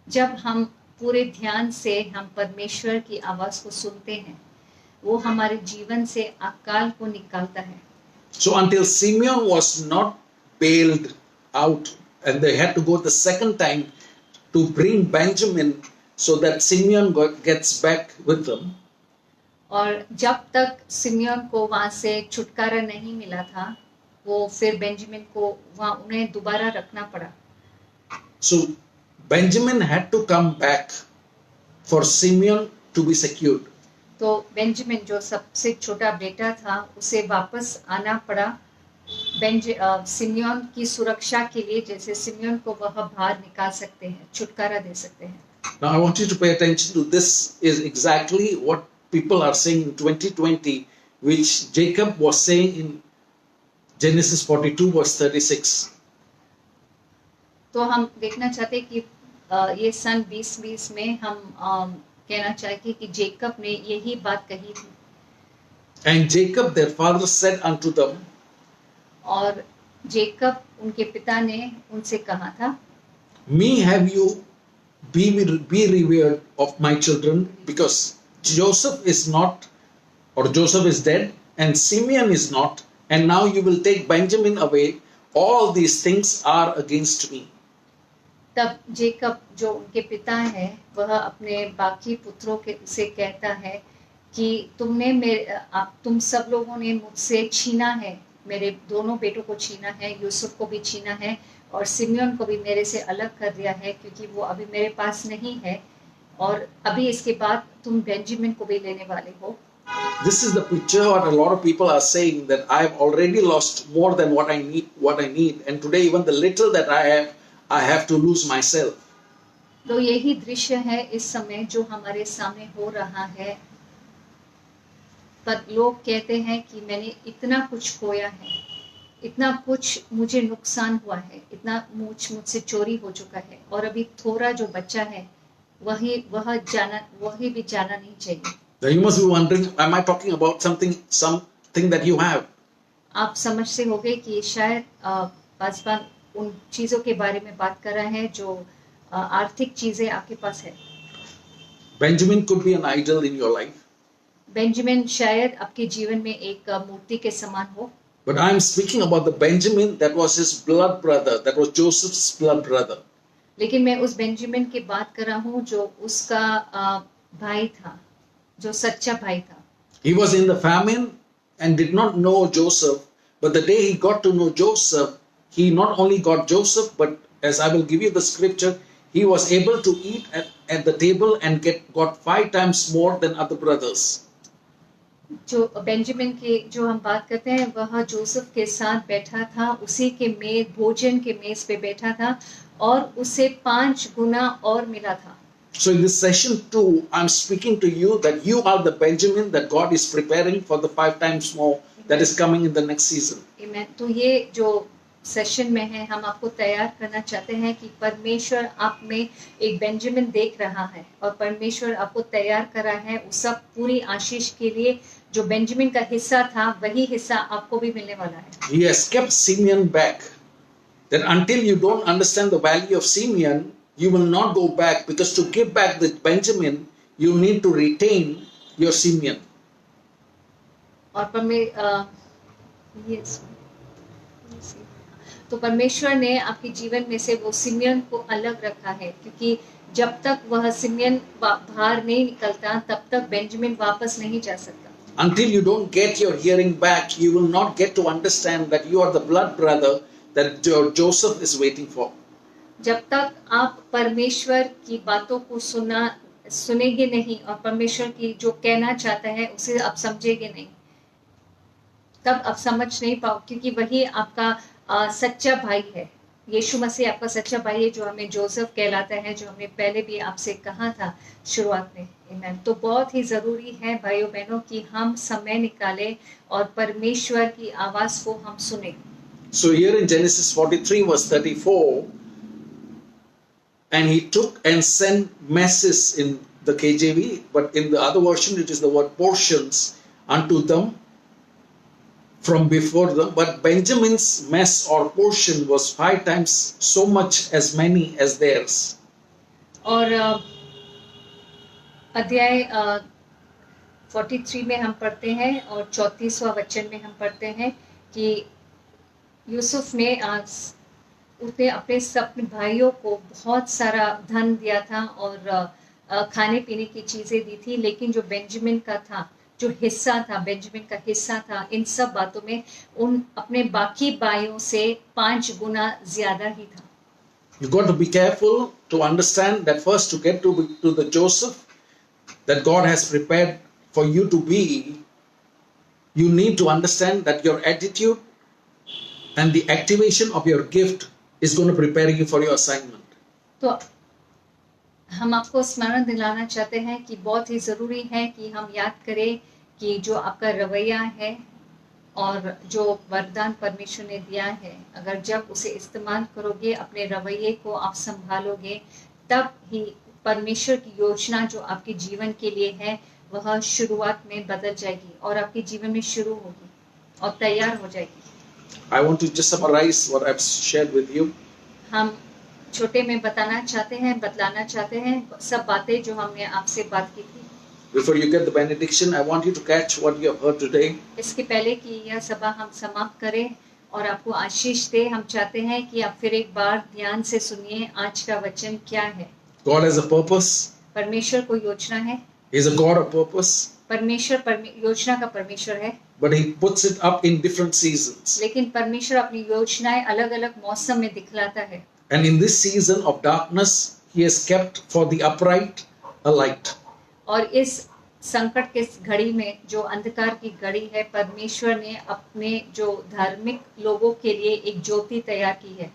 जब हम पूरे ध्यान से हम परमेश्वर की आवाज को सुनते हैं, वो हमारे जीवन से अकाल को निकालता है। So until Simeon was not bailed out and they had to go the second time to bring Benjamin so that Simeon gets back with them. और जब तक सिमियोन को वहां से छुटकारा नहीं मिला था, वो फिर बेंजामिन को वहां उन्हें दोबारा रखना पड़ा। So Benjamin had to come back for Simeon to be secured. तो बेंजामिन जो सबसे छोटा बेटा था उसे वापस आना पड़ा सिमियोन की सुरक्षा के लिए, जैसे सिमियोन को वह बाहर निकाल सकते हैं, छुटकारा दे सकते हैं। Now I want you to pay attention to this is exactly what people are saying in 2020, which Jacob was saying in Genesis 42 verse 36. तो हम देखना चाहते हैं कि ये सन 2020 में हम कहना चाहते कि जेकब ने यही बात कही थी। And Jacob their father said unto them, और जेकब उनके पिता ने उनसे कहा था, Me have you be revered of my children, because Joseph is not, or Joseph is dead, and Simeon is not, and now you will take Benjamin away. All these things are against me. तब Jacob जो उनके पिता है वह अपने बाकी पुत्रों के से कहता है कि तुम सब लोगों ने मुझसे छीना है, मेरे दोनों बेटों को छीना है, यूसुफ को भी छीना है और सिमियोन को भी मेरे से अलग कर दिया है क्योंकि वो अभी मेरे पास नहीं है, और अभी इसके बाद तुम बेंजामिन को भी लेने वाले हो। This is the picture what a lot of people are saying, that I have already lost more than what I need, and today even the little that I have to lose myself. तो यही दृश्य है इस समय जो हमारे सामने हो रहा है। पर लोग कहते हैं कि मैंने इतना कुछ खोया है, इतना कुछ मुझे नुकसान हुआ है, इतना मुझसे चोरी हो चुका है, और अभी थोड़ा जो बच्चा है वही भी जाना नहीं चाहिए। Now you must be wondering, am I talking about something that you have? आप समझते होंगे कि शायद पासवान उन चीजों के बारे में बात कर रहे हैं जो आर्थिक चीजें आपके पास है। Benjamin could be an idol in your life. Benjamin शायद आपके जीवन में एक मूर्ति के समान हो। But I am speaking about the Benjamin that was his blood brother, that was Joseph's blood brother. लेकिन मैं उस बेंजामिन की बात कर रहा हूँ जो उसका भाई था, जो सच्चा भाई था। He was in the famine and did not know Joseph, but the day he got to know Joseph, he not only got Joseph, but as I will give you the scripture, he was able to eat at the table and got 5 times more than other brothers. जो Benjamin के जो हम बात करते हैं वह Joseph के साथ बैठा था, उसी के भोजन के मेज पे बैठा था और उसे 5 गुना और मिला था। So in this session 2, I'm speaking to you that you are the Benjamin that God is preparing for the 5 times more that is coming in the next season. Amen. तो ये जो सेशन में है हम आपको तैयार करना चाहते हैं कि परमेश्वर आप में एक बेंजामिन देख रहा है और परमेश्वर आपको तैयार कर रहा है उस सब पूरी आशीष के लिए। जो बेंजामिन का हिस्सा था वही हिस्सा आपको भी मिलने वाला है। He has kept Simeon back. That until you don't understand the value of Simeon, you will not go back, because to give back the Benjamin, you need to retain your Simeon. और तो परमेश्वर ने आपके जीवन में से वो simian को अलग रखा है, क्योंकि जब तक वह सिमियन बाहर नहीं निकलता तब तक बेंजामिन वापस नहीं जा सकता। until you don't get your hearing back, you will not get to understand that you are the blood brother that Joseph is waiting for. जब तक आप परमेश्वर की बातों को सुनेंगे नहीं और परमेश्वर की जो कहना चाहता है उसे आप समझेंगे नहीं, तब आप समझ नहीं पाओ, क्योंकि वही आपका सच्चा भाई है। यीशु मसीह आपका सच्चा भाई है, जो हमें जोसेफ कहलाता है, जो हमने पहले भी आपसे कहा था शुरुआत में। आमीन। तो बहुत ही जरूरी है भाइयों बहनों कि हम समय निकालें और परमेश्वर की आवाज को हम सुने। So here in Genesis 43 verse 34, and he took and sent messes in the KJV, but in the other version it is the word portions unto them from before them. But Benjamin's mess or portion was 5 times so much as many as theirs. और अध्याय 43 में हम पढ़ते हैं और 34वां वचन में हम पढ़ते हैं कि यूसुफ ने उसने अपने भाइयों को बहुत सारा धन दिया था और खाने पीने की चीजें दी थी, लेकिन जो बेंजामिन का था, जो हिस्सा था, बेंजामिन का हिस्सा था, इन सब बातों में उन अपने बाकी भाइयों से 5 गुना ज्यादा ही था। You got to be careful to understand that first to get to the Joseph that God has prepared for you to be, you need to understand that your attitude and the activation of your gift is going to prepare you for your assignment. तो हम आपको स्मरण दिलाना चाहते हैं कि बहुत ही जरूरी है कि हम याद करें कि जो आपका रवैया है और जो वरदान परमेश्वर ने दिया है, अगर जब उसे इस्तेमाल करोगे, अपने रवैये को आप संभालोगे, तब ही परमेश्वर की योजना जो आपके जीवन के लिए है वह शुरुआत में बदल जाएगी और आपके जीवन में शुरू होगी और तैयार हो जाएगी। I want to just summarize what I've shared with you. हम छोटे में बताना चाहते हैं, बतलाना चाहते हैं सब बातें जो हमने आपसे बात की थी। Before you get the benediction, I want you to catch what you have heard today. इसके पहले कि यह सभा हम समाप्त करें और आपको आशीष दे, हम चाहते हैं कि आप फिर एक बार ध्यान से सुनिए आज का वचन क्या है। God has a purpose. परमेश्वर को योजना है। He is a God of purpose. परमेश्वर योजना का परमेश्वर है। But he puts it up in different seasons. लेकिन परमेश्वर अपनी योजनाएं अलग-अलग मौसम में दिखलाता है। And in this season of darkness, he has kept for the upright a light. और इस संकट के घड़ी में, जो अंधकार की घड़ी है, परमेश्वर ने अपने जो धार्मिक लोगों के लिए एक ज्योति तैयार की है।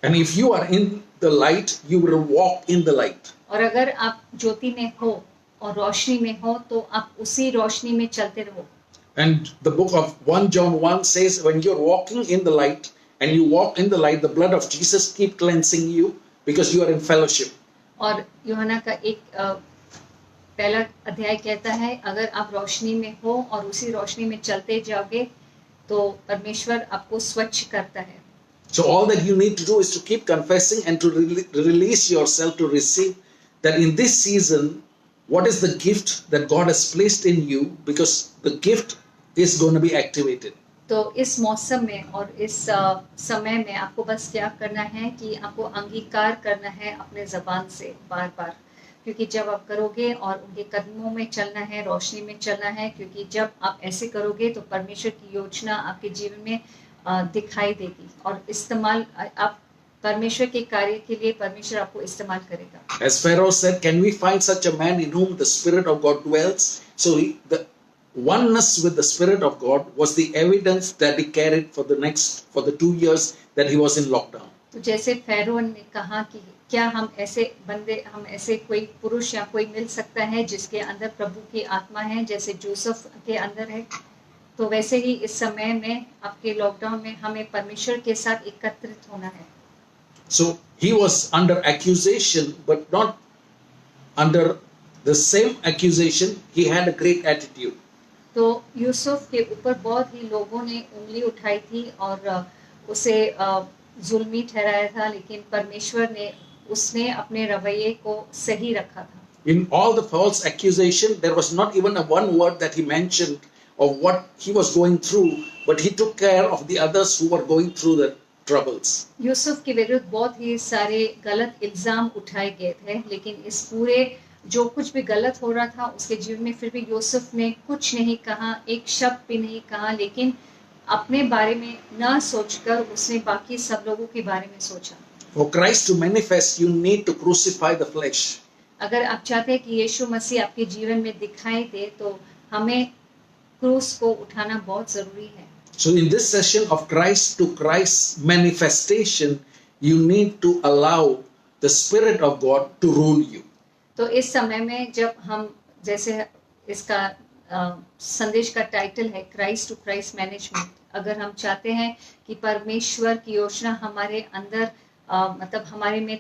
And if you are in the light, you will walk in the light. और अगर आप ज्योति में हो और रोशनी में हो तो आप उसी रोशनी में चलते रहो। And the book of 1 John 1 says, when you're walking in the light and you walk in the light, the blood of Jesus keep cleansing you because you are in fellowship. और यूहन्ना का एक पहला अध्याय कहता है, अगर आप रोशनी में हो और उसी रोशनी में चलते जाओगे तो परमेश्वर आपको स्वच्छ करता है। So all that you need to do is to keep confessing and to release yourself to receive that in this season, what is the gift that God has placed in you, because the gift is going to be activated. तो इस मौसम में और इस समय में आपको बस क्या करना है कि आपको अंगीकार करना है अपने ज़बान से बार-बार, क्योंकि जब आप करोगे और उनके कदमों में चलना है, रोशनी में चलना है, क्योंकि जब आप ऐसे करोगे तो परमेश्वर की योजना आपके जीवन में दिखाई देगी और इस्तेमाल आप परमेश्वर के कार्य के लिए परमेश्वर आपको इस्तेमाल करेगा। As Pharaoh said, can we find such a man in whom the Spirit of God dwells? So the oneness with the Spirit of God was the evidence that he carried for the 2 years that he was in lockdown. तो जैसे pharaoh ने कहा कि क्या हम ऐसे कोई पुरुष या कोई मिल सकता है जिसके अंदर प्रभु की आत्मा है, जैसे जोसेफ के अंदर है, तो वैसे ही इस समय में आपके लॉकडाउन में हमें परमेश्वर के साथ एकत्रित होना है। So he was under accusation, but not under the same accusation. He had a great attitude. तो यूसुफ के ऊपर बहुत ही लोगों ने उंगली उठाई थी और उसे जुल्मी ठहराया था, लेकिन परमेश्वर ने उसने अपने रवैये को सही रखा था। In all the false accusation, there was not even a one word that he mentioned of what he was going through, but he took care of the others who were going through the troubles. Yusuf के विरुद्ध बहुत ही सारे गलत इल्जाम उठाए गए थे, लेकिन इस पूरे जो कुछ भी गलत हो रहा था उसके जीवन में, फिर भी यूसुफ ने कुछ नहीं कहा, एक शब्द भी नहीं कहा, लेकिन अपने बारे में न सोचकर उसने बाकी सब लोगों के बारे में सोचा। For Christ to manifest, you need to crucify the flesh. अगर आप चाहते हैं कि यीशु मसीह आपके जीवन में दिखाई दे, तो हमें क्रूस को उठाना बहुत जरूरी है। So in this session of Christ to Christ manifestation, you need to allow the Spirit of God to rule you. तो इस समय में जब हम, जैसे इसका संदेश का टाइटल है क्राइस्ट टू क्राइस्ट मैनेजमेंट, अगर हम चाहते हैं कि परमेश्वर की योजना हमारे अंदर मतलब हमारे में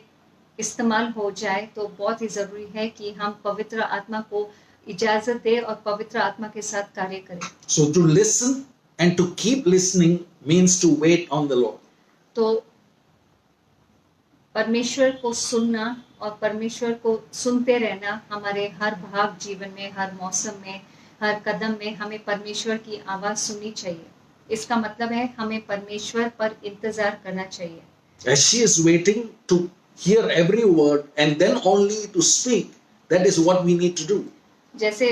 इस्तेमाल हो जाए, तो बहुत ही जरूरी है कि हम पवित्र आत्मा को इजाजत दे और पवित्र आत्मा के साथ कार्य करें। So to listen and to keep listening means to wait on the Lord. तो परमेश्वर को सुनना और परमेश्वर को सुनते रहना, हमारे हर भाग जीवन में, हर मौसम में, हर कदम में हमें परमेश्वर की आवाज सुननी चाहिए। इसका मतलब है हमें परमेश्वर पर इंतजार करना चाहिए। As she is waiting to hear every word and then only to speak, that is what we need to do. जैसे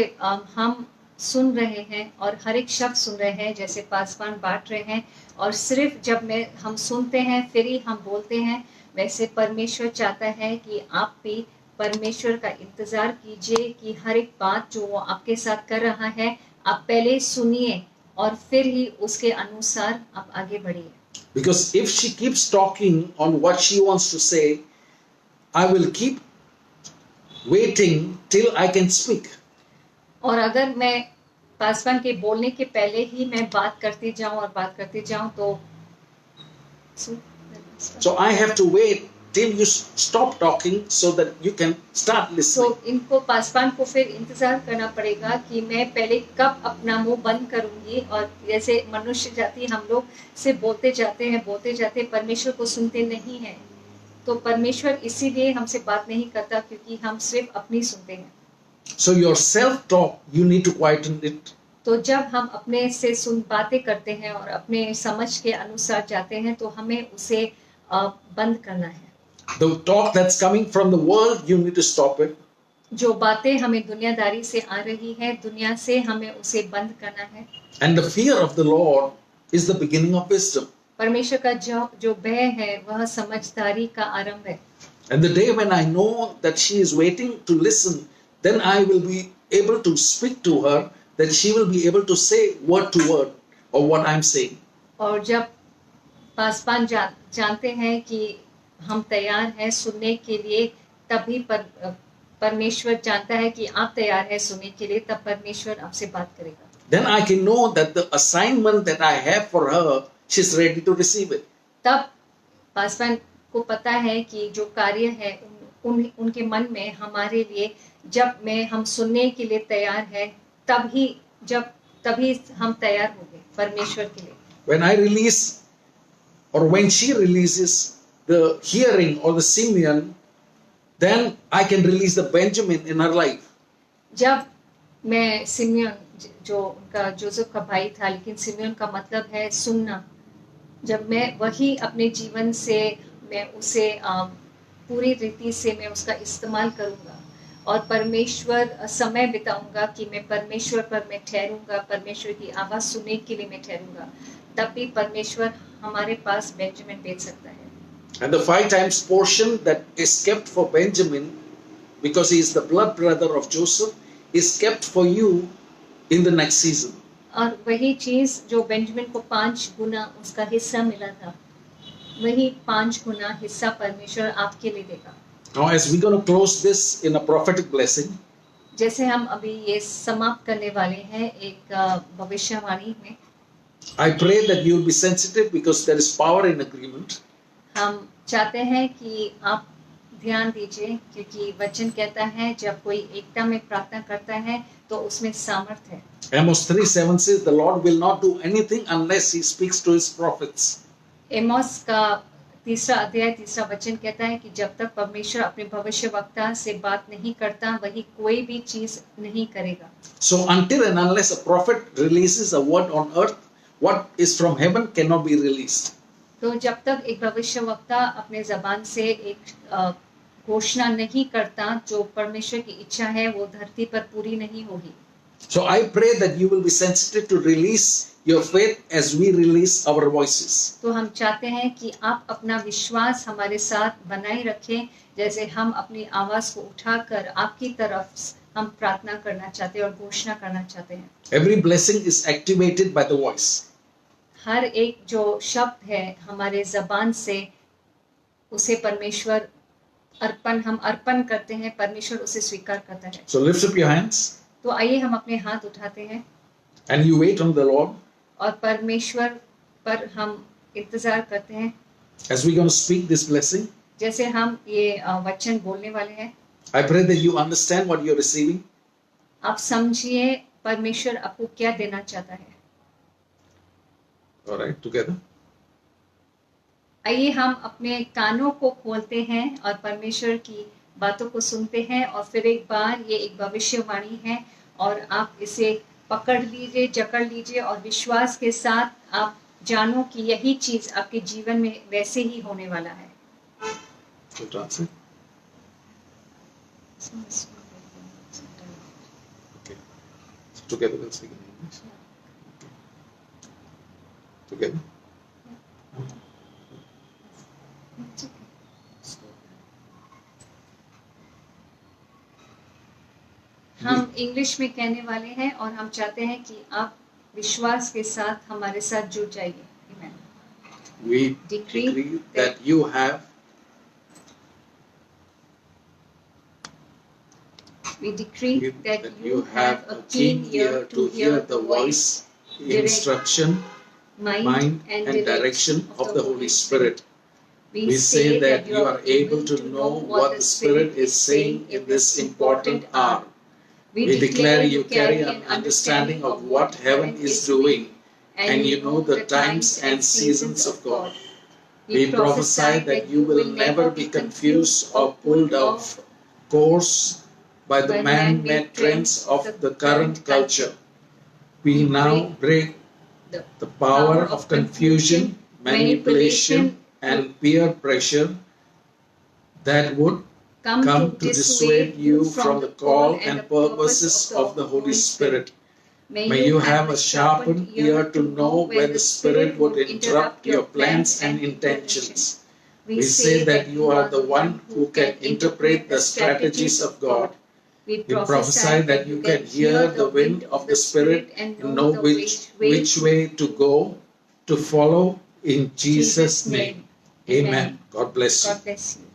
हम सुन रहे हैं और हर एक शब्द सुन रहे हैं, जैसे पासवान बांट रहे हैं, और सिर्फ जब हम सुनते हैं फिर ही हम बोलते हैं, वैसे परमेश्वर चाहता है कि आप भी परमेश्वर का इंतजार कीजिए कि हर एक बात जो वो आपके साथ कर रहा है, आप पहले सुनिए और फिर ही उसके अनुसार आप आगे बढ़िए। Because if she keeps talking on what she wants to say, I will keep waiting till I can speak. और अगर मैं पासवान के बोलने के पहले ही मैं बात करती जाऊं और बात करती जाऊं, तो So I have to wait till you stop talking so that you can start तो listening. इनको पासवान को फिर इंतजार करना पड़ेगा कि मैं पहले कब अपना मुंह बंद करूंगी, और जैसे मनुष्य जाति हम लोग से बोलते जाते हैं, परमेश्वर को सुनते नहीं हैं, तो परमेश्वर इसीलिए हमसे बात नहीं करता क्योंकि हम सिर्फ अपनी सुनते हैं। So your self-talk, you need to quieten it. तो जब हम अपने से बातें करते हैं और अपने समझ के अनुसार जाते हैं, तो हमें उसे बंद करना है। The talk that's coming from the world, you need to stop it. जो बातें हमें दुनियादारी से आ रही है, दुनिया से हमें उसे बंद करना है। And the fear of the Lord is the beginning of wisdom. परमेश्वर का जो भय है वह समझदारी का आरंभ है। And the day when I know that she is waiting to listen, then I will be able to speak to her, that she will be able to say word to word or what I'm saying. और जब पासवान जानते हैं कि हम तैयार हैं सुनने के लिए, तभी परमेश्वर जानता है कि आप तैयार हैं सुनने के लिए, तब परमेश्वर आपसे बात करेगा। Then I can know that the assignment that I have for her, she's ready to receive it. तब पासवान को पता है कि जो कार्य है उनके मन में हमारे लिए, जब हम सुनने के लिए तैयार है, तभी हम तैयार होंगे परमेश्वर के लिए। When I release or when she releases the hearing or the Simeon, then I can release the Benjamin in her life. जब मैं सिमियन, जो उनका जोसेफ का भाई था, लेकिन सिमियन का मतलब है सुनना, जब मैं वही अपने जीवन से मैं उसे पूरी रीति से मैं उसका इस्तेमाल करूंगा और परमेश्वर समय बिताऊंगा कि मैं परमेश्वर पर मैं ठहरूंगा, परमेश्वर की आवाज सुनने के लिए मैं ठहरूंगा, तब भी परमेश्वर हमारे पास बेंजामिन भेज सकता है। And the 5 times portion that is kept for Benjamin, because he is the blood brother of Joseph, is kept for you in the next season. और वही चीज जो बेंजामिन को 5 गुना उसका हिस्सा मिला था, वही 5 गुना हिस्सा परमेश्वर आपके लिए देगा। Now as we're going to close this in a prophetic blessing, जैसे हम अभी ये समाप्त करने वाले हैं एक भविष्यवाणी में, I pray that you will be sensitive because there is power in agreement. हम चाहते हैं कि आप ध्यान दीजिए, क्योंकि वचन कहता है जब कोई एकता में प्रार्थना करता है तो उसमें सामर्थ्य है। Amos 3:7 says the Lord will not do anything unless he speaks to his prophets. Amos का 3 अध्याय 3 वचन कहता है कि जब तक परमेश्वर अपने भविष्यवक्ता से बात नहीं करता, वही कोई भी चीज नहीं करेगा। So until and unless a prophet releases a word on earth, what is from heaven cannot be released. तो जब तक एक भविष्यवक्ता अपने जबान से एक घोषणा नहीं करता, जो परमेश्वर की इच्छा है वो धरती पर पूरी नहीं होगी। So I pray that you will be sensitive to release your faith as we release our voices. तो हम चाहते हैं कि आप अपना विश्वास हमारे साथ बनाए रखें, जैसे हम अपनी आवाज को उठाकर आपकी तरफ हम प्रार्थना करना चाहते हैं और घोषणा करना चाहते हैं। Every blessing is activated by the voice. हर एक जो शब्द है हमारे जबान से, उसे परमेश्वर हम अर्पण करते हैं, परमेश्वर उसे स्वीकार करता है। So lift up your hands तो आइए हम अपने हाथ उठाते हैं and you wait on the Lord और परमेश्वर पर हम इंतजार करते हैं। as we're going to speak this blessing. जैसे हम ये वचन बोलने वाले हैं, I pray that you understand what you're receiving. आप समझिए परमेश्वर आपको क्या देना चाहता है। All right, together. आइए हम अपने कानों को खोलते हैं और परमेश्वर की बातों को सुनते हैं। और फिर एक बार ये एक भविष्यवाणी है और आप इसे पकड़ लीजिए, जकड़ लीजिए और विश्वास के साथ आप जानो कि यही चीज आपके जीवन में वैसे ही होने वाला है। Good answer. Okay. So together we'll speak in English. Okay. Together. हम इंग्लिश में कहने वाले हैं और हम चाहते हैं कि आप विश्वास के साथ हमारे साथ जुड़ जाइए। Amen. We Decree decree that you have We decree that you have a keen ear to hear the voice, instruction, mind and direction of the Holy Spirit. We say that you are able to know what the Spirit is saying in this important hour. We declare you carry an understanding of what heaven is doing, and you know the times and seasons of God. We prophesy that you will never be confused or pulled off course by the man-made trends of the current culture. We now break the power of confusion, manipulation, and peer pressure that would come to dissuade you from the call and purposes of the Holy Spirit. May you have a sharpened ear to know when the Spirit would interrupt your plans and intentions. We say that you are the one who can interpret the strategies of God. We prophesy that you can hear the wind of the Spirit and know which way to go, to follow in Jesus' name. Amen. God bless you. God bless you.